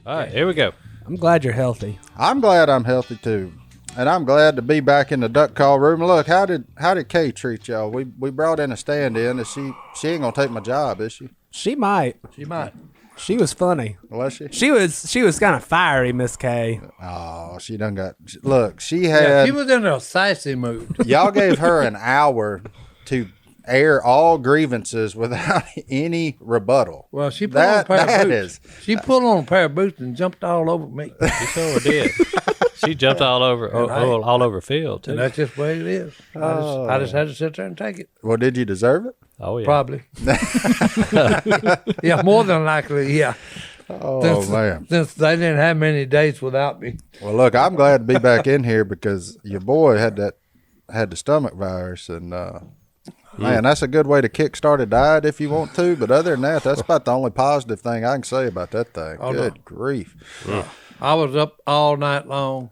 All right, here we go. I'm glad you're healthy. I'm glad I'm healthy too, and I'm glad to be back in the duck call room. Look, how did Kay treat y'all? We brought in a stand-in. Is she ain't gonna take my job, is she? She might. She was funny. Was she? She was kind of fiery, Miss K. Oh, she done got. Look, she had. She was in a sassy mood. Y'all gave her an hour to air all grievances without any rebuttal. Well, she put on a pair of boots. She put on a pair of boots and jumped all over me. She sure did. She jumped all over Phil, too. And that's just the way it is. I just had to sit there and take it. Well, did you deserve it? Oh, yeah. Probably. Yeah, more than likely, yeah. Oh, man. Since they didn't have many dates without me. Well, look, I'm glad to be back in here because your boy had the stomach virus, and man, that's a good way to kickstart a diet if you want to. But other than that, that's about the only positive thing I can say about that thing. Good grief. I was up all night long.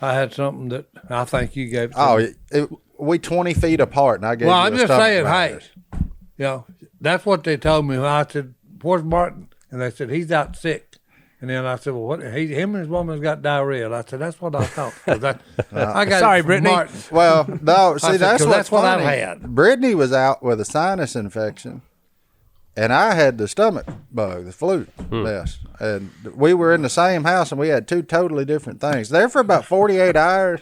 I had something that I think you gave to me. We 20 feet apart, and I gave you I'm a just stomach saying, virus. that's what they told me. When I said, where's Martin? And they said, he's out sick. And then I said, well, what? Him and his woman's got diarrhea. And I said, that's what I thought. I got Sorry, it from Brittany. Martin. Well, no, see, that's what funny. I've had. Brittany was out with a sinus infection, and I had the stomach bug, the flu mess. And we were in the same house, and we had two totally different things. There for about 48 hours.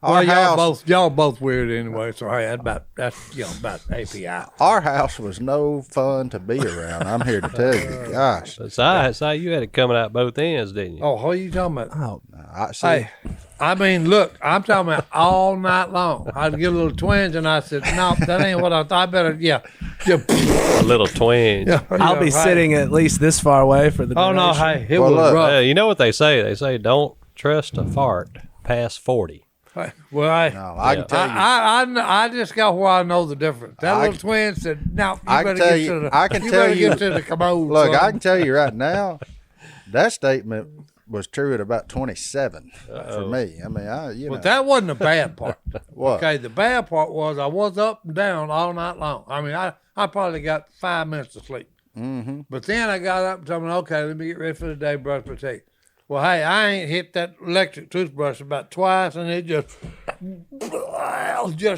Y'all both weird anyway. So hey, about API. Our house was no fun to be around. I'm here to tell you, gosh. Si, you had it coming out both ends, didn't you? Oh, what are you talking about? Oh, Hey, I mean, look, I'm talking about all night long. I'd get a little twinge, and I said, no, that ain't what I thought. I better, A little twinge. I'll be sitting at least this far away for the duration. Oh, no, hey, it was rough. You know what they say? They say don't trust a fart past 40. Well, I can tell you. I just got where I know the difference. That little twin said, "No, you better get to the commode." Look, I can tell you right now, that statement was true at about 27 for me. I mean, But that wasn't the bad part. What? Okay, the bad part was I was up and down all night long. I mean, I probably got 5 minutes of sleep. Mm-hmm. But then I got up and told me, okay, let me get ready for the day, brush my teeth. Well, hey, I ain't hit that electric toothbrush about twice, and it just, I'd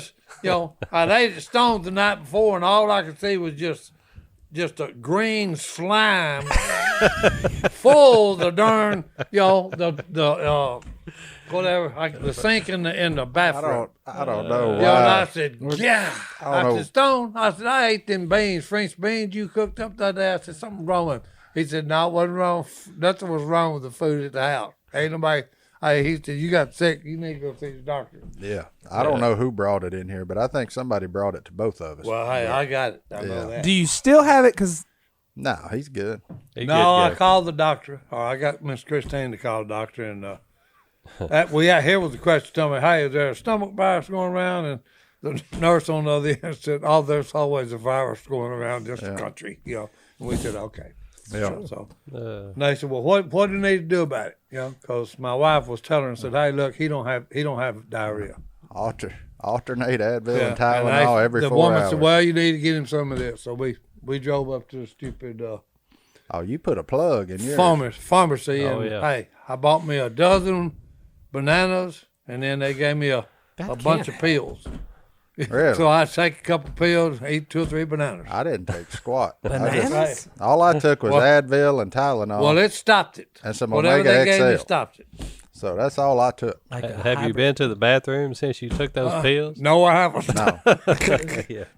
ate at Stone the night before, and all I could see was just a green slime full of the darn, the sink in the bathroom. I don't know why. And I said, yeah. I said, Stone, I ate them beans, French beans you cooked up that day. I said, something's wrong with them. He said, no, it wasn't wrong. Nothing was wrong with the food at the house. Ain't nobody. He said, you got sick. You need to go see the doctor. Yeah. I don't know who brought it in here, but I think somebody brought it to both of us. Well, hey, I got it. I know that. Do you still have it? Because no, he's good. I called the doctor. Or I got Miss Christine to call the doctor. And here was the question. Tell me, hey, is there a stomach virus going around? And the nurse on the other end said, oh, there's always a virus going around this country. And we said, okay. Yeah. And they said, well, what do you need to do about it? Because my wife was telling her and said, hey, look, he don't have diarrhea. Alternate Advil and Tylenol every 4 hours. The woman said, well, you need to get him some of this. So we drove up to the stupid you put a plug in your pharmacy. Hey, I bought me a dozen bananas, and then they gave me a bunch of pills. Really? So I take a couple pills, eat 2 or 3 bananas. I didn't take squat. bananas? All I took was Advil and Tylenol. Well, it stopped it. And some Whatever Omega they gave me XL. stopped it. So that's all I took. Have you been to the bathroom since you took those pills? No, I haven't. No.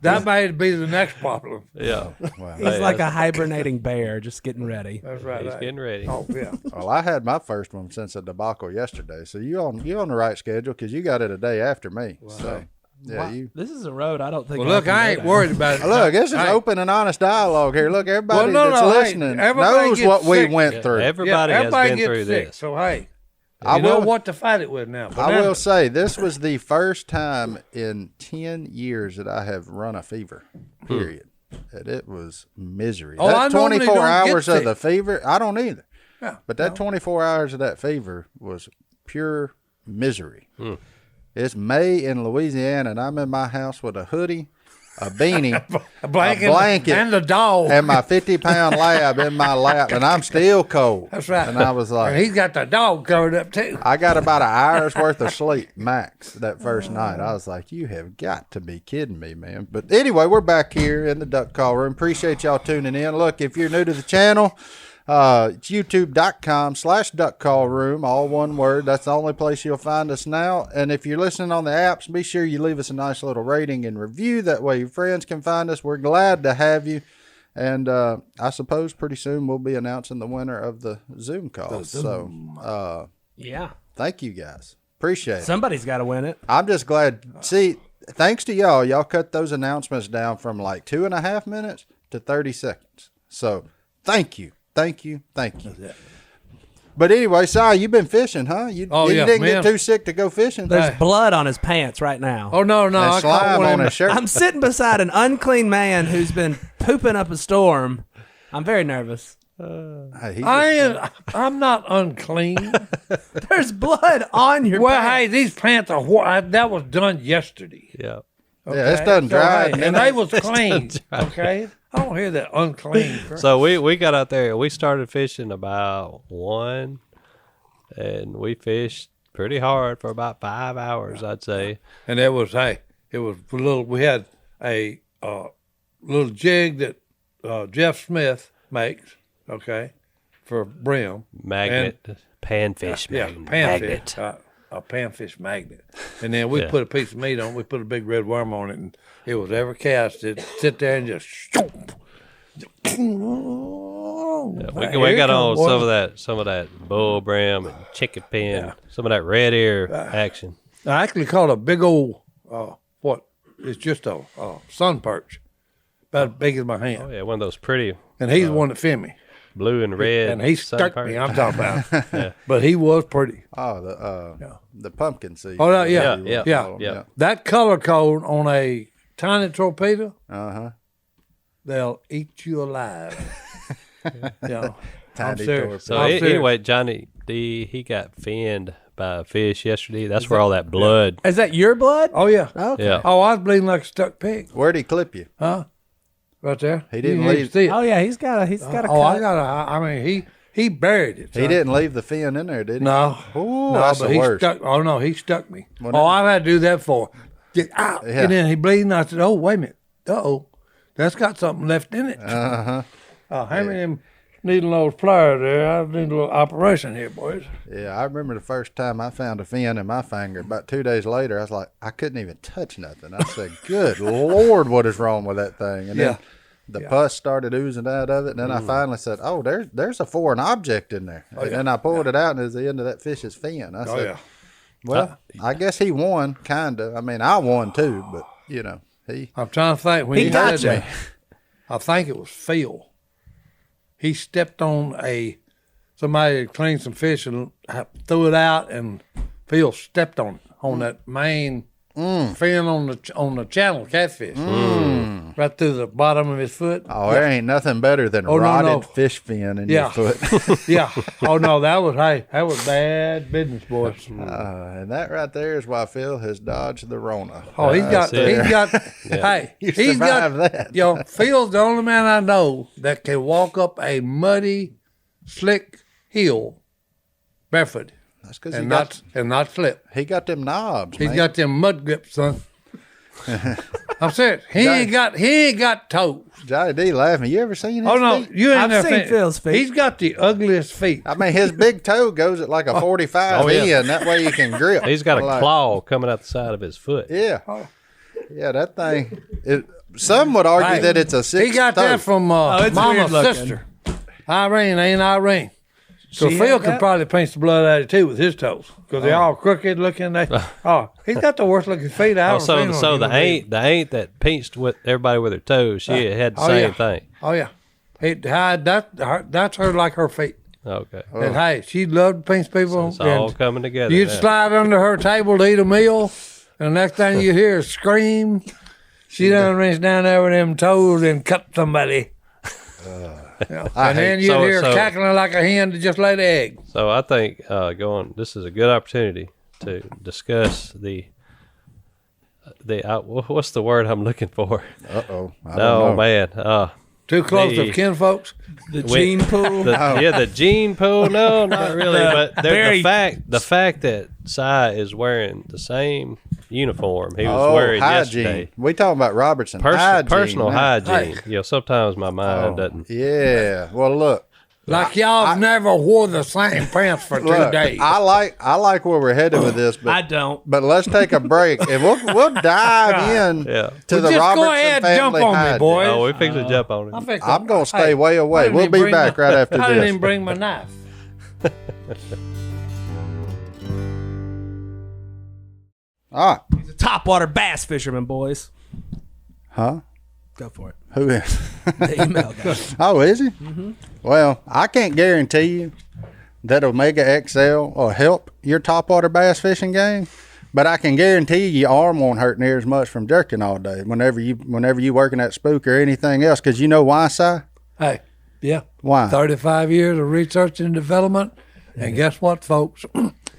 That may be the next problem. Yeah. Well, he's like a hibernating bear, just getting ready. That's right. He's getting ready. Oh, yeah. Well, I had my first one since the debacle yesterday. So you on the right schedule because you got it a day after me. Wow. So. Yeah, wow. This is a road I don't think. Well, look, I ain't worried about it. Look, this is open and honest dialogue here. Look, everybody that's listening knows what we went through. Everybody has been through this. So, hey, you know what to fight it with now. I will say this was the first time in 10 years that I have run a fever, period. And it was misery. That 24 hours of the fever, I don't either. Yeah, but that 24 hours of that fever was pure misery. It's May in Louisiana, and I'm in my house with a hoodie a beanie, a blanket, and the dog, and my 50-pound lab in my lap, and I'm still cold. That's right. And I was like, and he's got the dog covered up too. I got about an hour's worth of sleep max that first night. I was like, you have got to be kidding me, man. But anyway, we're back here in the duck call room. Appreciate y'all tuning in. Look, if you're new to the channel, it's youtube.com/duckcallroom, all one word. That's the only place you'll find us now. And if you're listening on the apps, be sure you leave us a nice little rating and review. That way your friends can find us. We're glad to have you. And I suppose pretty soon we'll be announcing the winner of the Zoom call. So, yeah. Thank you guys. Appreciate it. Somebody's got to win it. I'm just glad. See, thanks to y'all, y'all cut those announcements down from like 2.5 minutes to 30 seconds. So thank you. Thank you. Thank you. But anyway, Si, you've been fishing, huh? You didn't get too sick to go fishing? There's blood on his pants right now. Oh, no. And slime on his shirt. I'm sitting beside an unclean man who's been pooping up a storm. I'm very nervous. I'm not unclean. There's blood on your Well, pants. hey, these pants are white. That was done yesterday. Yeah. Okay? Yeah, it's done dry. So, hey, and they was clean. Okay? I don't hear that unclean. So we got out there. We started fishing about 1, and we fished pretty hard for about 5 hours, I'd say. And it was a little. We had a little jig that Jeff Smith makes. Okay, for brim Magnet, panfish magnet. Panfish, a panfish magnet. And then we put a piece of meat on. We put a big red worm on it, and it was ever casted. Sit there and just. We got on some of that bull brim and chicken pin, some of that red ear action. I actually caught a big old it's just a sun perch, about as big as my hand. Oh yeah, one of those pretty. And he's the one that fit me. Blue and red. And he stuck me. I'm talking about. But he was pretty. Oh, the pumpkin seed. Oh, yeah. That color code on a tiny torpedo, they'll eat you alive. Tiny torpedo. So anyway, Johnny D, he got finned by a fish yesterday. That's where all that blood. Is that your blood? Oh, yeah. Okay. Yeah. Oh, I was bleeding like a stuck pig. Where'd he clip you? Huh? Right there. He didn't You leave. see it. Oh yeah, he's got a cut. I mean, he buried it. He didn't leave the fin in there, did he? No. Ooh, No, that's but the he worst. stuck. Oh no, he stuck me. Well, I've had to do that for. Get out. Yeah. And then he bleeding. I said, "Oh, wait a minute. That's got something left in it." Uh-huh. How many of them needle nose pliers there? I need a little operation here, boys. Yeah, I remember the first time I found a fin in my finger. About 2 days later, I was like, I couldn't even touch nothing. I said, "Good Lord, what is wrong with that thing?" And then the pus started oozing out of it. And then I finally said, "Oh, there's a foreign object in there." And then I pulled it out, and it was the end of that fish's fin. I said, "Well, I guess he won, kind of. I mean, I won too, but he." I'm trying to think when He he got said you. that. I think it was Phil. He stepped on somebody had cleaned some fish and threw it out, and Phil stepped on that main fin on the channel catfish, right through the bottom of his foot. Oh, there ain't nothing better than rotted fish fin in your foot. Yeah. Oh no, that was bad business, boys. And that right there is why Phil has dodged the Rona. Oh, he's got. Hey, You he's got survived that. Phil's the only man I know that can walk up a muddy, slick hill barefoot. That's because and not slip. he got them knobs. He's man. got them mud grips, son. I'm serious. He ain't got toes. Johnny D laughing. You ever seen his Oh no, feet? you ain't I've never seen Phil's feet. He's got the ugliest feet. I mean, his big toe goes at like a 45 in. That way you can grip. He's got a claw coming out the side of his foot. Yeah. Yeah, that thing. Some would argue that it's a six He got toe. that from it's Mama's weird looking. sister, Irene. So She Phil had could that? probably pinch the blood out of it too with his toes because they're all crooked looking. He's got the worst looking feet I ever seen. So the ain't that pinched with everybody with her toes, she had the same thing. Oh yeah, that's her like her feet. Okay. And hey, she loved to pinch people. It's all and coming together. You'd now. slide under her table to eat a meal, and the next thing you hear is scream. She done reached down there with them toes and cut somebody. And then you'd hear her cackling like a hen to just lay the egg. So I think this is a good opportunity to discuss the what's the word I'm looking for? Uh-oh. I don't No, know. man. Too close to kinfolks. The gene pool. The gene pool. No, not really. But very- the fact that Si is wearing the same uniform he was wearing hygiene. yesterday. We talking about Robertson. Hygiene, Personal man. hygiene. Sometimes my mind doesn't. Yeah. Well, look. Like y'all never wore the same pants for 2 Look, days. I like where we're headed with this, but I don't. But let's take a break and we'll dive in Yeah. to the just Robertson go ahead, family jump on me, hygiene. boys. Oh, we fix to jump on it. I'm gonna stay way away. We'll be back right after I didn't this. even bring my knife. All right. He's a topwater bass fisherman, boys. Huh? Go for it. Who is? The email guy. Oh, is he? Mm-hmm. Well, I can't guarantee you that Omega XL will help your topwater bass fishing game, but I can guarantee you your arm won't hurt near as much from jerking all day whenever you working that spook or anything else. Because you know why, Si? Hey, yeah. Why? 35 years of research and development. And guess what, folks?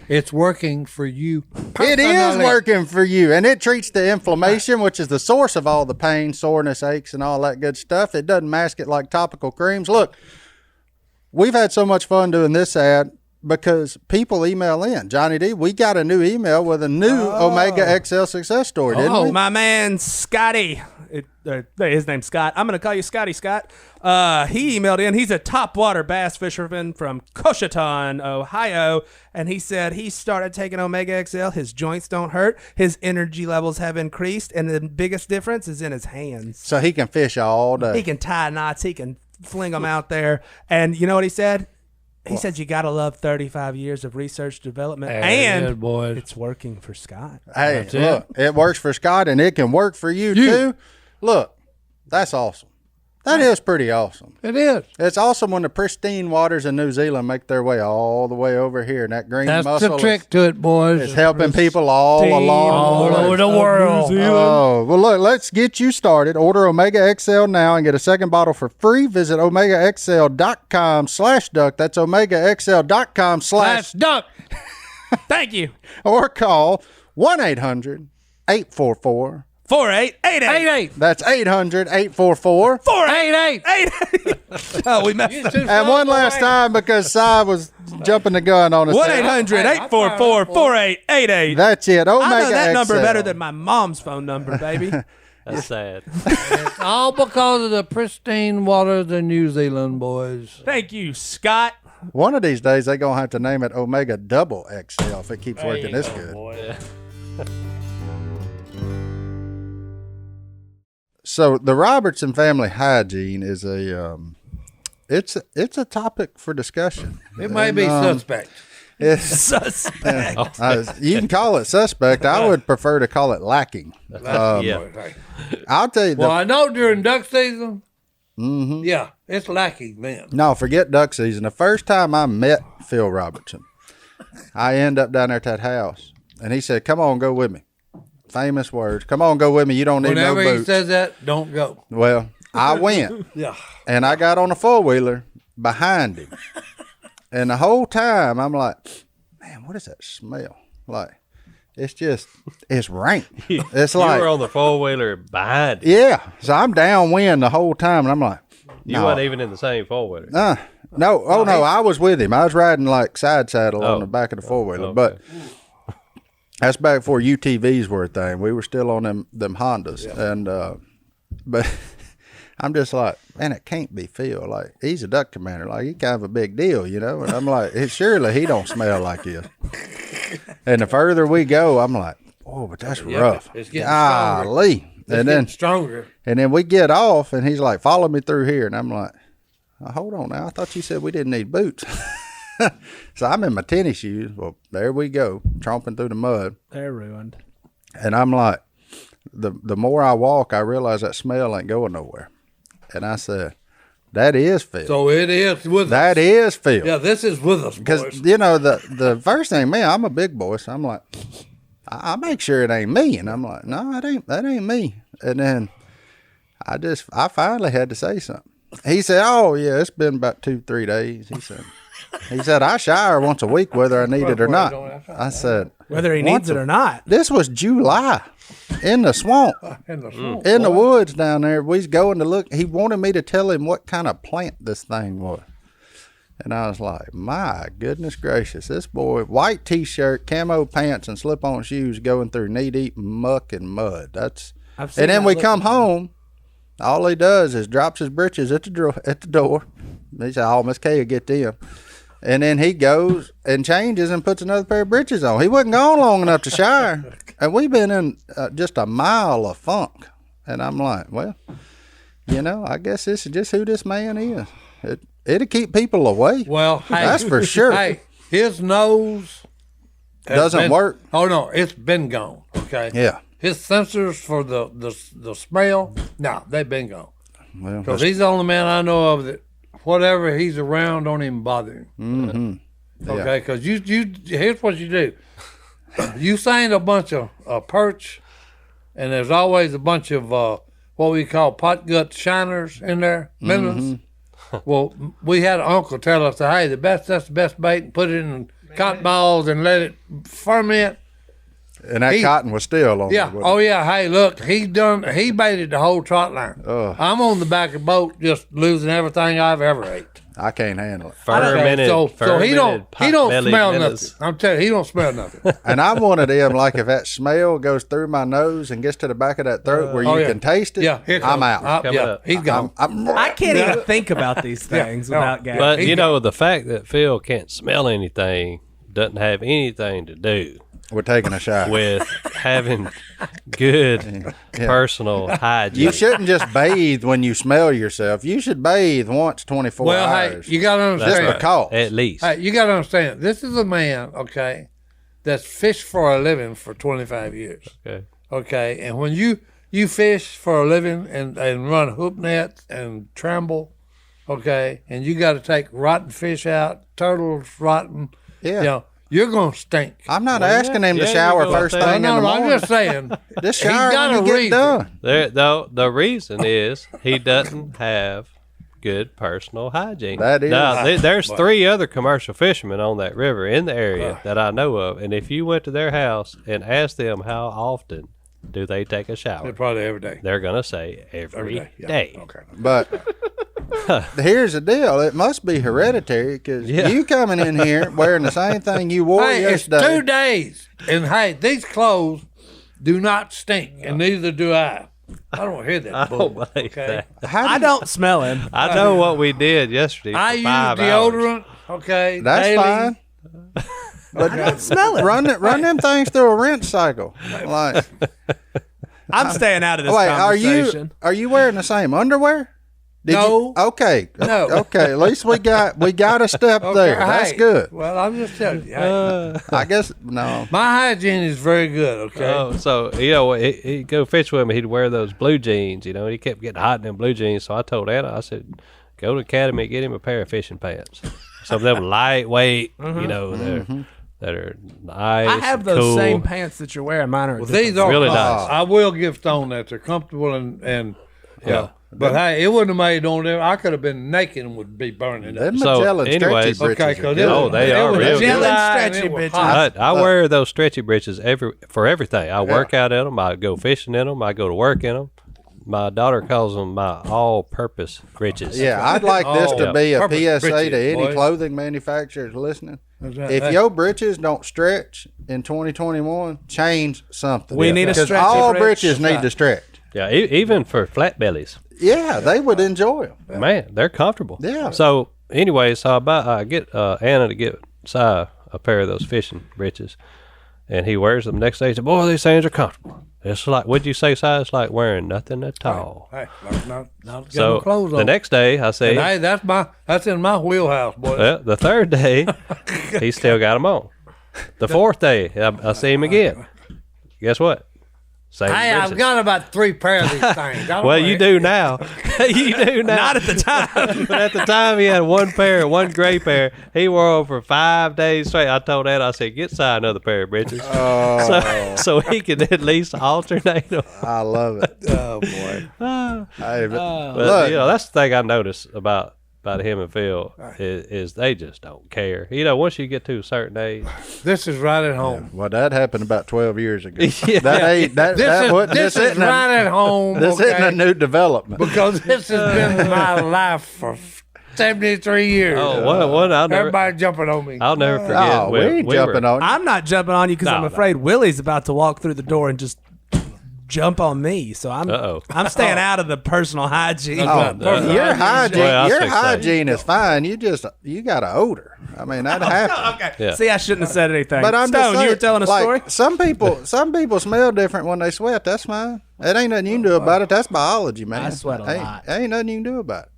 It's working for you. It is working for you, and it treats the inflammation, which is the source of all the pain, soreness, aches, and all that good stuff. It doesn't mask it like topical creams. Look, we've had so much fun doing this ad because people email in. Johnny D, we got a new email with a new Omega XL success story, didn't we? My man Scotty. His name's Scott. I'm going to call you Scotty Scott. He emailed in. He's a topwater bass fisherman from Coshaton, Ohio. And he said he started taking Omega XL. His joints don't hurt. His energy levels have increased. And the biggest difference is in his hands. So he can fish all day. He can tie knots. He can fling them out there. And you know what he said? He said you got to love 35 years of research development. And boys. it's working for Scott. Hey, look, it works for Scott, and it can work for you too. Look, that's awesome. That is pretty awesome. It is. It's awesome when the pristine waters in New Zealand make their way all the way over here, and that green That's mussel the trick to it, boys. is helping people all along all over the world. Oh, well, look, let's get you started. Order Omega XL now and get a second bottle for free. Visit OmegaXL.com/duck. That's OmegaXL.com/ Duck. Thank you. or call 1-800-844. 4888. That's 800-844. 488. Oh, we messed up. And one last time because Si was jumping the gun on us. 1-800-844-4888. That's it. Omega I know that number XL. better than my mom's phone number, baby. That's sad. It's all because of the pristine waters of New Zealand, boys. Thank you, Scott. One of these days, they're going to have to name it Omega Double XL if it keeps working this good. So the Robertson family hygiene is it's a topic for discussion. It may be suspect. It's, Suspect. you can call it suspect. I would prefer to call it lacking. Yeah. I'll tell you. Well, I know during duck season, yeah, it's lacking then. No, forget duck season. The first time I met Phil Robertson, I end up down there at that house, and he said, "Come on, go with me." Famous words. Come on, go with me. You don't need Whenever no he boots. says that, don't go. Well, I went. Yeah. And I got on a four-wheeler behind him. And the whole time, I'm like, man, what is that smell? Like, it's rank. It's You like, were on the four-wheeler behind him. yeah. So I'm downwind the whole time. And I'm like, You no. weren't even in the same four-wheeler. No. No, I was with him. I was riding like side saddle on the back of the four-wheeler. Okay. But that's back before UTVs were a thing. We were still on them Hondas. Yeah. And, but I'm just like, man, it can't be Phil. Like, he's a duck commander. Like, he's kind of a big deal, you know? And I'm like, surely he don't smell like this. And the further we go, I'm like, oh, but that's rough. It's getting Golly. stronger. And then we get off, and he's like, follow me through here. And I'm like, oh, hold on now. I thought you said we didn't need boots. So I'm in my tennis shoes. Well, there we go, tromping through the mud. They're ruined. And I'm like, the more I walk, I realize that smell ain't going nowhere. And I said, that is Phil. So it is with us. That is Phil. Yeah, this is with us, boys. Because, you know, the first thing, man, I'm a big boy, so I'm like, I make sure it ain't me. And I'm like, no, that ain't me. And then I finally had to say something. He said, "Oh yeah, it's been about 2-3 days." He said, "I shower once a week, whether I need it or not." I said, "Whether he needs it or not." This was July, in the swamp, in the woods down there. We was going to look. He wanted me to tell him what kind of plant this thing was, and I was like, "My goodness gracious, this boy, white T-shirt, camo pants, and slip-on shoes, going through knee-deep muck and mud." And then we come home. All he does is drops his britches at the door. He said, "Oh, Miss Kay will get them." And then he goes and changes and puts another pair of britches on. He wasn't gone long enough to shower. And we've been in just a mile of funk. And I'm like, well, I guess this is just who this man is. It'll keep people away. Well, that's for sure. Hey, his nose doesn't work. Oh, no, it's been gone. Okay. Yeah. His sensors for the smell, no, they've been gone. Well, because he's the only man I know of that whatever he's around don't even bother him. Mm-hmm. Okay, because you here's what you do. You find a bunch of perch, and there's always a bunch of what we call pot gut shiners in there, minnows. Mm-hmm. Well, we had an uncle tell us, hey, that's the best bait, and put it in cotton balls and let it ferment. And that cotton was still on. Yeah. Oh yeah. Hey, look, he baited the whole trot line. I'm on the back of the boat, just losing everything I've ever ate. I can't handle it. Fermented. So he don't smell nothing. I'm telling you, he don't smell nothing. And I'm one of them. Like if that smell goes through my nose and gets to the back of that throat where you can taste it, I'm out. He's gone. I can't even think about these things without gagging. But the fact that Phil can't smell anything doesn't have anything to do. We're taking a shot. With having good personal hygiene. You shouldn't just bathe when you smell yourself. You should bathe once 24 hours. Well, hey, you got to understand. Just because. At least. Hey, you got to understand. This is a man, okay, that's fished for a living for 25 years. Okay. And when you fish for a living and run hoop nets and tramble, okay, and you got to take rotten fish out, turtles rotten, you're going to stink. I'm not asking him to shower first thing in the morning. I'm just saying. This shower when you get done. The reason is he doesn't have good personal hygiene. That is. Now, there's 3 other commercial fishermen on that river in the area that I know of, and if you went to their house and asked them how often do they take a shower, probably every day. They're going to say every day. Okay. But here's the deal. It must be hereditary because you coming in here wearing the same thing you wore yesterday. It's 2 days. And, hey, these clothes do not stink, and neither do I. I don't hear that. I don't believe that. I don't smell him. I know what we did yesterday for I use 5 deodorant, hours. That's daily. fine. But I don't smell it. Run them things through a rinse cycle. Like, I'm staying out of this conversation. Are you wearing the same underwear? No. Okay. No. Okay. At least we got a step there. That's good. Well, I'm just telling you. I guess no. My hygiene is very good. Okay. So he'd go fish with me. He'd wear those blue jeans. He kept getting hot in them blue jeans. So I told Anna, I said, go to the academy and get him a pair of fishing pants. Some of them lightweight. That are nice. I have those cool. same pants that you're wearing. Mine are These are really nice. I will give Stone that they're comfortable and But hey, it wouldn't have made on there. I could have been naked and would be burning Them up. Magellan anyways, stretchy britches. they are real good. Magellan stretchy bitches. I wear those stretchy britches for everything. I work out in them. I go fishing in them. I go to work in them. My daughter calls them my all-purpose britches. Yeah, I'd like this to be a Purpose PSA britches, to any boy. clothing manufacturers listening. Right. If your britches don't stretch in 2021, change something. We need a because stretchy all britch. britches need to stretch. Yeah, even for flat bellies. Yeah, they would enjoy them. Man, they're comfortable. Yeah. So anyway, I get Anna to get Si a pair of those fishing breeches, and he wears them. Next day, he said, "Boy, these things are comfortable." It's like, what'd you say, Si? It's like wearing nothing at all. Hey, not So no clothes on. the next day, I say, Hey, that's in my wheelhouse, boy. well, the third day, he still got them on. The fourth day, I see him again. Guess what? Same Hey, I've britches. got about 3 pair of these things. Well, you do now. You do now. Not at the time. But at the time, he had one gray pair. He wore them for 5 days straight. I told Anna, I said, get Si another pair of breeches. So he could at least alternate them. I love it. Oh, boy. Hey, But, look, that's the thing I noticed about him and Phil is they just don't care. Once you get to a certain age. This is right at home. well, that happened about 12 years ago. Yeah. This is right at home. This isn't a new development. Because this has been my life for 73 years. Oh, one I'll never. Everybody jumping on me. I'll never forget. Oh, we ain't jumping on you. I'm not jumping on you because I'm No. afraid Willie's about to walk through the door and just jump on me. So I'm staying out of the personal hygiene. Your hygiene, Well, I your say hygiene is fine. You got an odor. I mean, that happens. Okay. Yeah. See, I shouldn't have said anything. But I'm Stone, just saying, you were telling a story. Some people smell different when they sweat. That's fine. It ain't nothing you can do about it. That's biology, man. I sweat a lot. Ain't nothing you can do about it.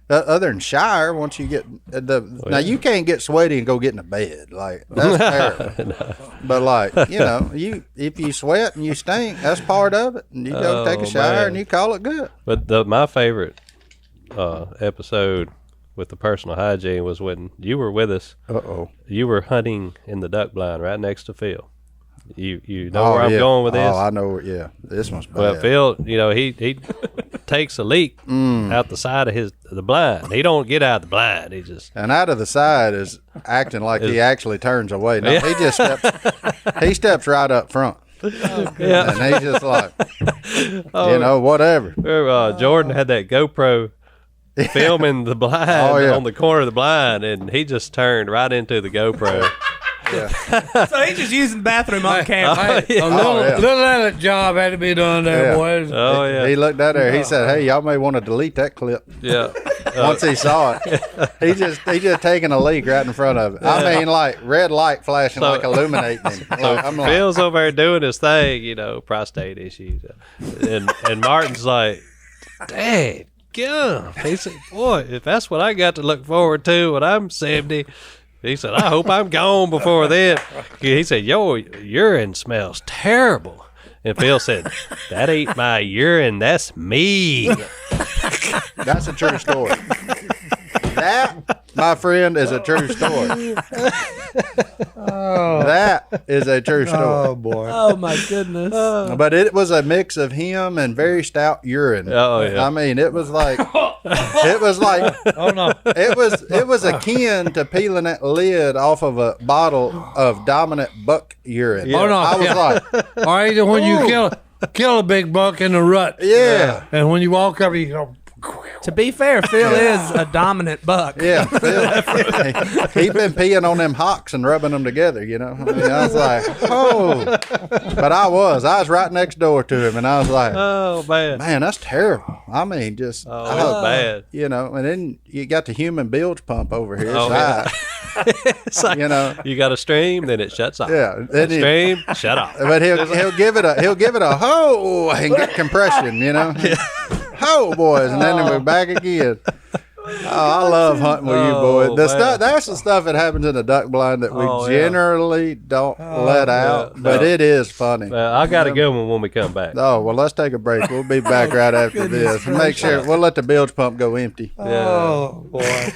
Other than shower, once you get now you can't get sweaty and go get in the bed. Like that's terrible. No. But like if you sweat and you stink, that's part of it. And you go take a shower man. and you call it good. But my favorite episode with the personal hygiene was when you were with us. You were hunting in the duck blind right next to Phil. You know where I'm going with this? Oh, I know. Yeah, this one's bad. Well, Phil, he takes a leak out the side of the blind. He don't get out of the blind. He just and out of the side is acting like he actually turns away. No, he just steps right up front. yeah. And he's just like, whatever. Jordan had that GoPro filming the blind on the corner of the blind, and he just turned right into the GoPro. So he's just using the bathroom on camera. A little edit job had to be done there, boys. Oh yeah. He looked at her. He said, "Hey, y'all may want to delete that clip." Yeah. Once he saw it, he just taking a leak right in front of it. I mean, like red light flashing, like illuminating him. Like, I'm like, Phil's over there doing his thing, prostate issues, and Martin's like, "Dang, God!" He said, "Boy, if that's what I got to look forward to when I'm 70." He said, I hope I'm gone before then. He said, your urine smells terrible. And Phil said, that ain't my urine, that's me. that's a true story. That, my friend, is a true story. That is a true story. Oh, boy. Oh, my goodness. But it was a mix of him and very stout urine. Oh, yeah. I mean, it was like, Oh, no. it was akin to peeling that lid off of a bottle of dominant buck urine. Oh, no. I was like, all right, when you kill a big buck in the rut. yeah. And when you walk up, you go, To be fair, Phil is a dominant buck. Yeah, he'd been peeing on them hocks and rubbing them together, I mean, I was like, oh. But I was right next door to him, and I was like, Oh, man, that's terrible. I mean, just, that's bad. And then you got the human bilge pump over here. Oh, yeah. It's like, you got a stream, then it shuts off. Yeah, then stream, shut off. But he'll give it a ho and get compression, Ho, boys, and then we're back again. Oh, I love hunting with you, boys. That's the stuff that happens in the duck blind that we generally don't let out, but it is funny. I got a good one when we come back. Oh, well, let's take a break. We'll be back right after this. Make sure we'll let the bilge pump go empty. oh, boy.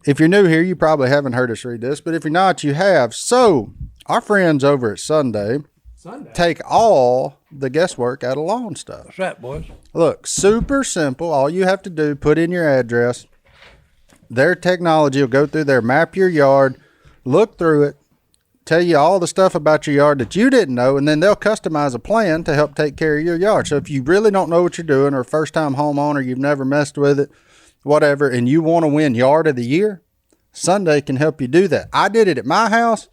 If you're new here, you probably haven't heard us read this, but if you're not, you have. So, our friends over at Sunday take all the guesswork out of lawn stuff. That's right, boys. Look, super simple. All you have to do, put in your address. Their technology will go through there, map your yard, look through it, tell you all the stuff about your yard that you didn't know, and then they'll customize a plan to help take care of your yard. So if you really don't know what you're doing, or a first-time homeowner, you've never messed with it, whatever, and you want to win Yard of the Year, Sunday can help you do that. I did it at my house,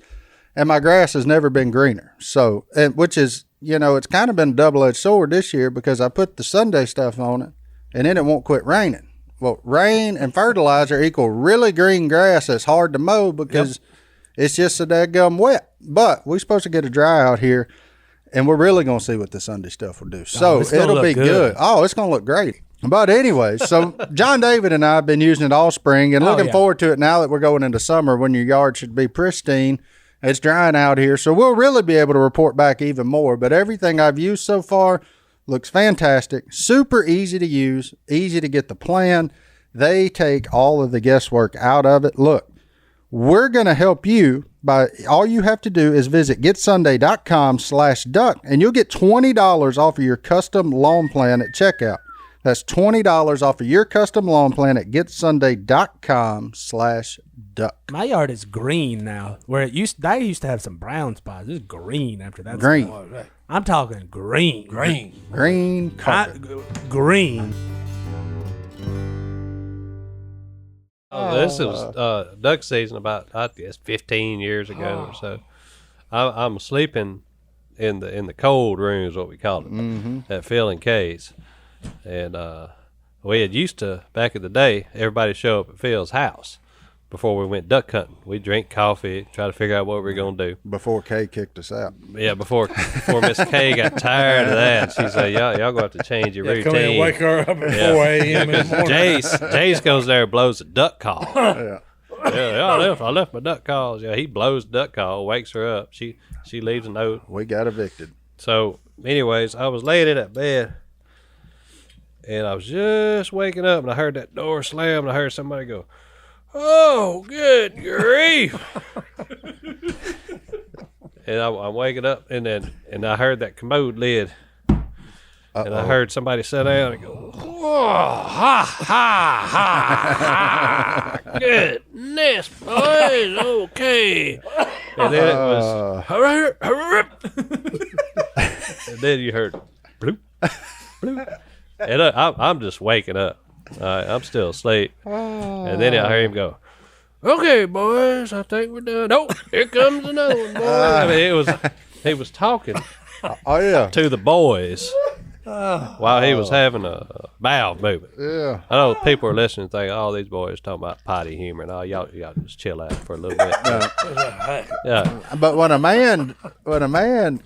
and my grass has never been greener. So, which is, it's kind of been a double-edged sword this year because I put the Sunday stuff on it, and then it won't quit raining. Well, rain and fertilizer equal really green grass that's hard to mow because it's just so daggum wet. But we're supposed to get a dry out here, and we're really going to see what the Sunday stuff will do. So it'll be good. Oh, it's going to look great. But anyways, so John David and I have been using it all spring and looking forward to it now that we're going into summer when your yard should be pristine. It's drying out here, so we'll really be able to report back even more. But everything I've used so far looks fantastic, super easy to use, easy to get the plan. They take all of the guesswork out of it. Look, we're going to help you by all you have to do is visit getsunday.com/duck and you'll get $20 off of your custom lawn plan at checkout. That's $20 off of your custom lawn plan at getsunday.com/duck. My yard is green now, where they used to have some brown spots. It's green after that. Green. I'm talking green. Green carpet. Green. This was duck season about, I guess, 15 years ago or so. I'm sleeping in the cold room is what we call it, at Phil and Kay's. And we had used to, back in the day, everybody show up at Phil's house before we went duck hunting. We'd drink coffee, try to figure out what we were going to do. Before Kay kicked us out. Yeah, before Miss Kay got tired of that. She said, y'all going to have to change your routine. Come in and wake her up at 4 a.m. in the morning. Jace goes there and blows a duck call. Yeah. I left my duck calls. Yeah, he blows the duck call, wakes her up. She leaves a note. We got evicted. So, anyways, I was laying in that bed, and I was just waking up, and I heard that door slam, and I heard somebody go, "Oh, good grief!" And I'm waking up, and I heard that commode lid, and I heard somebody sit down and go, "Whoa, ha, ha, ha, ha, goodness, boys, okay." And then it was, and then you heard, bloop, bloop. And I'm just waking up. I'm still asleep. And then I hear him go, "Okay, boys, I think we're done." Oh, here comes another one, boys. I mean, he was talking to the boys while he was having a bowel movement. Yeah. I know people are listening and think, "Oh, these boys talking about potty humor." And y'all just chill out for a little bit. Yeah. But when a man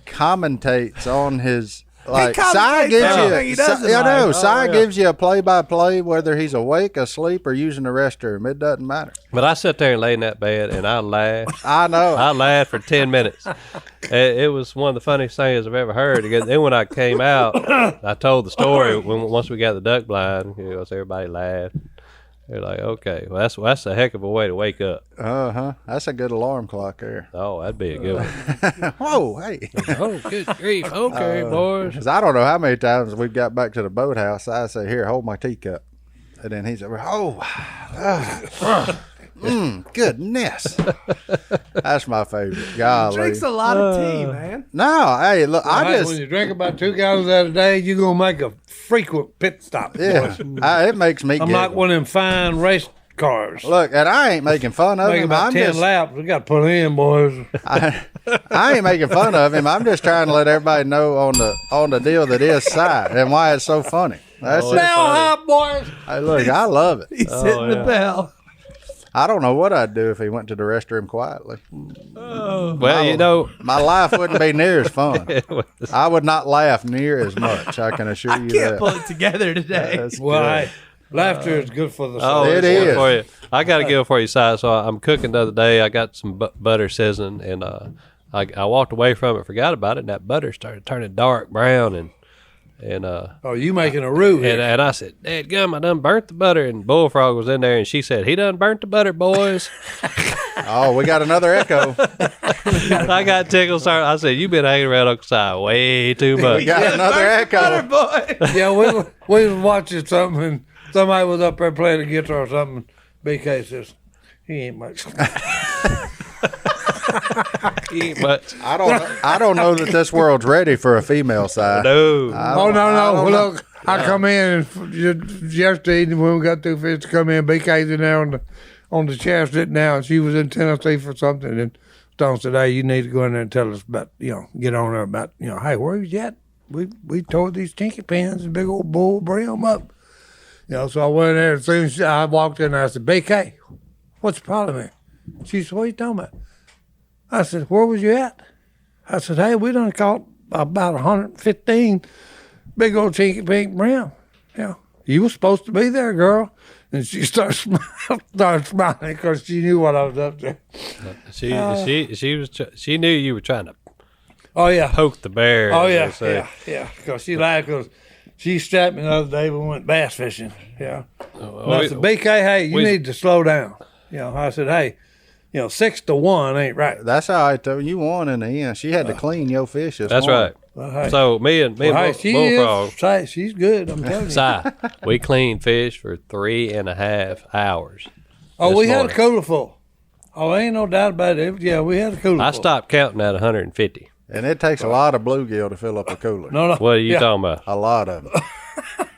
commentates on his, like, Si gives you a play-by-play whether he's awake, asleep, or using the restroom. It doesn't matter. But I sat there and lay in that bed and I laughed. I know. I laughed for 10 minutes. It was one of the funniest things I've ever heard. Then when I came out, I told the story. Once we got the duck blind, everybody laughed. They're like, "Okay, well, that's a heck of a way to wake up." That's a good alarm clock there. Oh, that'd be a good one. Whoa, hey. Oh, good grief. Okay, boys. Because I don't know how many times we've got back to the boathouse. I say, "Here, hold my teacup," and then he's like, goodness. That's my favorite. Golly. Drinks a lot of tea, man. No, hey, look, When you drink about 2 gallons a day, you're going to make a frequent pit stop. Yeah, it makes me I'm like one of them fine race cars. Look, and I ain't making fun of Make him. about 10 laps. We got to put in, boys. I ain't making fun of him. I'm just trying to let everybody know on the deal that is Si and why it's so funny. That's now hot, boys. Hey, look, I love it. He's hitting the bell. I don't know what I'd do if he went to the restroom quietly. Well, my life wouldn't be near as fun. I would not laugh near as much. I can assure you that. I can't pull it together today. Why? Laughter is good for the soul. Oh, It is. For you. I got to give it for you, Si. So I'm cooking the other day. I got some butter sizzling, and I walked away from it, forgot about it, and that butter started turning dark brown, and you making a roux? And I said, "Dadgum, I done burnt the butter." And Bullfrog was in there, and she said, "He done burnt the butter, boys." Oh, we got another echo. I got tickled. Sorry. I said, "You've been hanging around Uncle Si way too much." We got another echo. Boy. Yeah, we was watching something, and somebody was up there playing the guitar or something. BK says, "He ain't much." But I don't know that this world's ready for a female side. no. No. Look, I come in and yesterday evening when we got through fish to come in, BK's in there on the chair sitting down. She was in Tennessee for something, and Stone said, "Hey, you need to go in there and tell us about, get on there about, hey, where was you at? We tore these tinky pins and big old bull brim up." So I went in there, as soon as I walked in there, I said, "BK, what's the problem here?" She said, "What are you talking about?" I said, "Where was you at?" I said, "Hey, we done caught about 115 big old tinky pink brim. you were supposed to be there, girl. And she started smiling because she knew what I was up to. She knew you were trying to Oh, yeah. poke the bear. Oh, yeah. Yeah. Because she laughed because she strapped me the other day when we went bass fishing. Yeah. And I said, BK, hey, you need to slow down. I said, hey, 6-1 ain't right. That's all right, though. You won in the end. She had to clean your fish this morning. right. Well, hey. So me and Bullfrog, she's good, I'm telling you. Si, we cleaned fish for 3.5 hours. Oh, this we had morning. a cooler full. Oh, ain't no doubt about it. Yeah, we had a cooler I full. stopped counting at 150. And it takes a lot of bluegill to fill up a cooler. No. What are you talking about? A lot of them.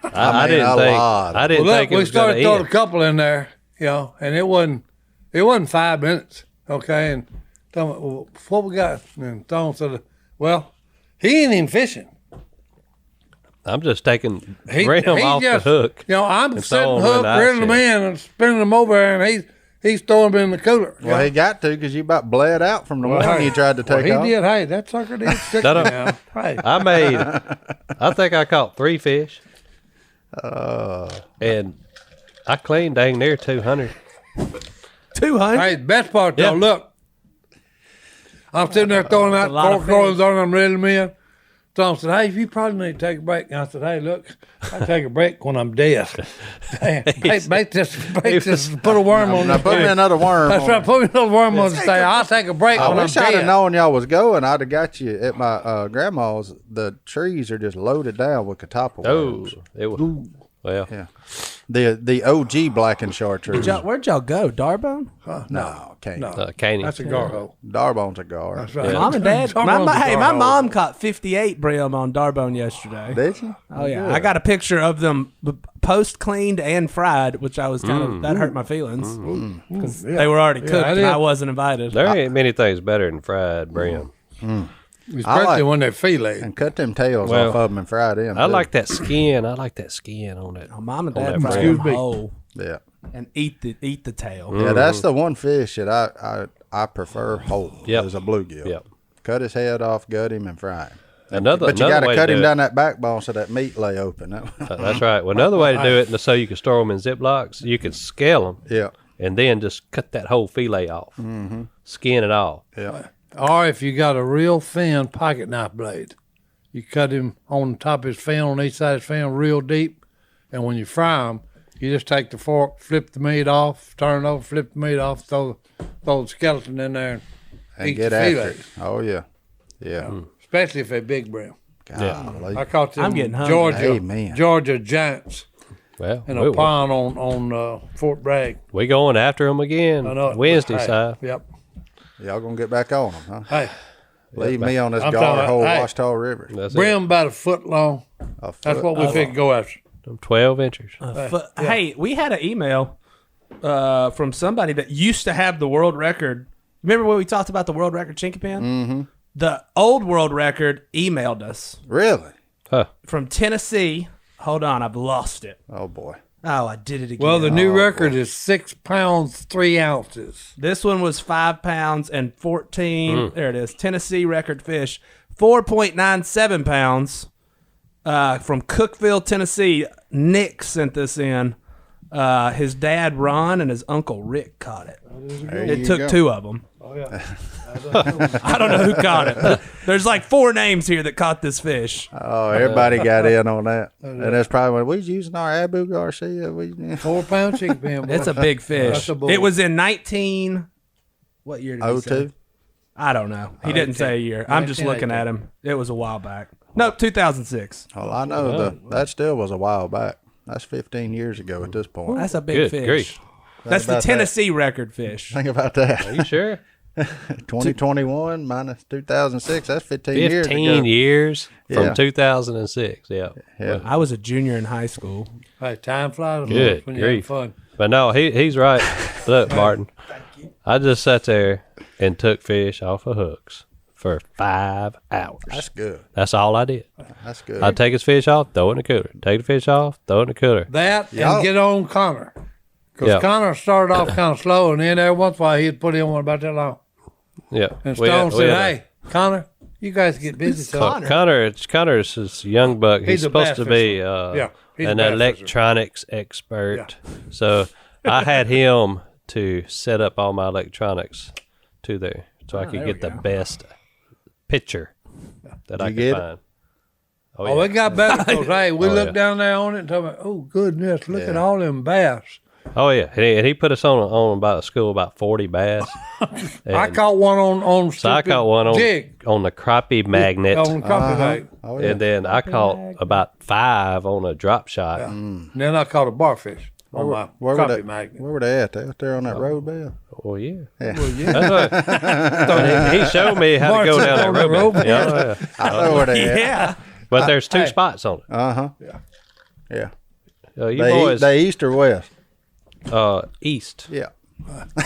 I mean, didn't a think. lot. I didn't Well, think look, it we was going started to throwing end. a couple in there, and it wasn't 5 minutes, okay? And Tom, well, what we got? And Tom said, well, he ain't even fishing. I'm just taking He off just, the hook. I'm and setting throwing hook, them in the reeling them ice in, and spinning them over there, and he's throwing them in the cooler. Well, he got to because you about bled out from the one you tried to take he off. did. Hey, that sucker did stick No, me no. now. Hey, I think I caught 3 fish. And I cleaned dang near 200. 200. hey, the best part Yeah. though, look, I'm sitting there throwing out a lot of four coins on them, reeling them in. Tom said, hey, you probably need to take a break. And I said, hey, look, I take a break when I'm dead. Hey, bait this, put a worm on Now this put me thing. another worm. That's on right, it. put me another worm on the thing. I'll take a break I when I'm wish I'd have dead. known y'all was going. I'd have got you at my grandma's. The trees are just loaded down with catappa Oh, worms. it was. Well, Yeah. The OG black and chartreuse. Where'd y'all go? Darbone? No, can't. No. Caney. That's a garho. Darbone's a gar. That's right. Mom and Dad. Darbone's a My garho. mom caught 58 brim on Darbone yesterday. Did you? Oh yeah, I got a picture of them post cleaned and fried, which I was kind of that hurt my feelings because they were already cooked I and did. I wasn't invited. There ain't many things better than fried brim. Especially when they're filet. And cut them tails Well, off of them and fry them. I too. like that skin. I like that skin on it. Oh, Mom and On Dad that fried brim. them whole Yeah. and eat the tail. Yeah, that's the one fish that I prefer whole Yep. as a bluegill. Yep. Cut his head off, gut him, and fry him. Another, But you another got way to cut do him it- down that backbone so that meat lay open. That's right. Well, another way to do it, so you can store them in Ziplocs, you can scale them Yeah, and then just cut that whole fillet off, skin it off. yeah. Or if you got a real thin pocket knife blade, you cut him on the top of his fin, on each side of his fin, real deep. And when you fry him, you just take the fork, flip the meat off, turn it over, flip the meat off, throw the skeleton in there, and eat get the after fillet. it. Oh yeah, yeah. Especially if they're big brim. Golly. I caught them I'm getting hungry. Amen. Georgia Giants Well, in a pond on Fort Bragg. we going after them again I know it. Wednesday, Hey, Si. Yep. Y'all gonna get back on them, huh? Hey, Leave me on this I'm gar talking hole about- hey. Washita River. That's brim about a foot long. A foot. That's what we figured go after. Them 12 inches. Hey, we had an email from somebody that used to have the world record. Remember when we talked about the world record chinky pin? Mm-hmm. The old world record emailed us Really? Huh. from Tennessee. Hold on, I've lost it. Oh boy. Oh, I did it again. Well, the new record is 6 pounds 3 ounces. This one was 5 pounds and 14. There it is. Tennessee record fish, 4.97 pounds from Cookeville, Tennessee. Nick sent this in. His dad, Ron, and his uncle, Rick, caught it. There It you took go. 2 of them. Oh yeah. I don't know who caught it. There's like 4 names here that caught this fish. Oh, everybody got in on that. And that's probably when we was using our Abu Garcia. 4 pound chicken pin. boy. It's a big fish. That's a bull. It was in 19. What year did he say? 02? I don't know. He didn't say a year. I'm just looking at him. It was a while back. Nope, 2006. Well, I know that still was a while back. That's 15 years ago at this point. That's a big Good fish. grief. That's the about that. Tennessee record fish. Think about that. Are you sure? 2021 minus 2006. That's 15 years 15 ago. years from Yeah. 2006. Yeah. Yeah. I was a junior in high school. Hey, time flies Good when you have grief. fun. But no, he's right. Look, Martin, I just sat there and took fish off of hooks for 5 hours. That's good. That's all I did. That's good. I'd take his fish off, throw it in the cooler. Take the fish off, throw it in the cooler. That Y'all- and get on Connor. Because Yeah. Connor started off kind of slow, and then every once in a while he'd put in one about that long. Yeah. And We Stone had- we said, had a- hey, Connor, You guys get busy. So Connor's his young buck. He's supposed to be an electronics expert. Yeah. So I had him to set up all my electronics to there so I could get the best picture that I could find. Oh, it got better because, hey, we looked down there on it and told me, oh, goodness, look at all them bass. Oh, yeah. And he put us on about school, about 40 bass. I caught one on so I caught one on the crappie magnet. On the crappie magnet. Oh, yeah. And then I caught about 5 on a drop shot. Yeah. And then I caught a barfish on my crappie magnet. Where were they at? They out there on that road, Bill? Oh, yeah. Well, yeah. He showed me how to go down that road. Yeah. I know where they at. Yeah. But there's 2 spots on it. Uh-huh. Yeah. They east or west? East. Yeah.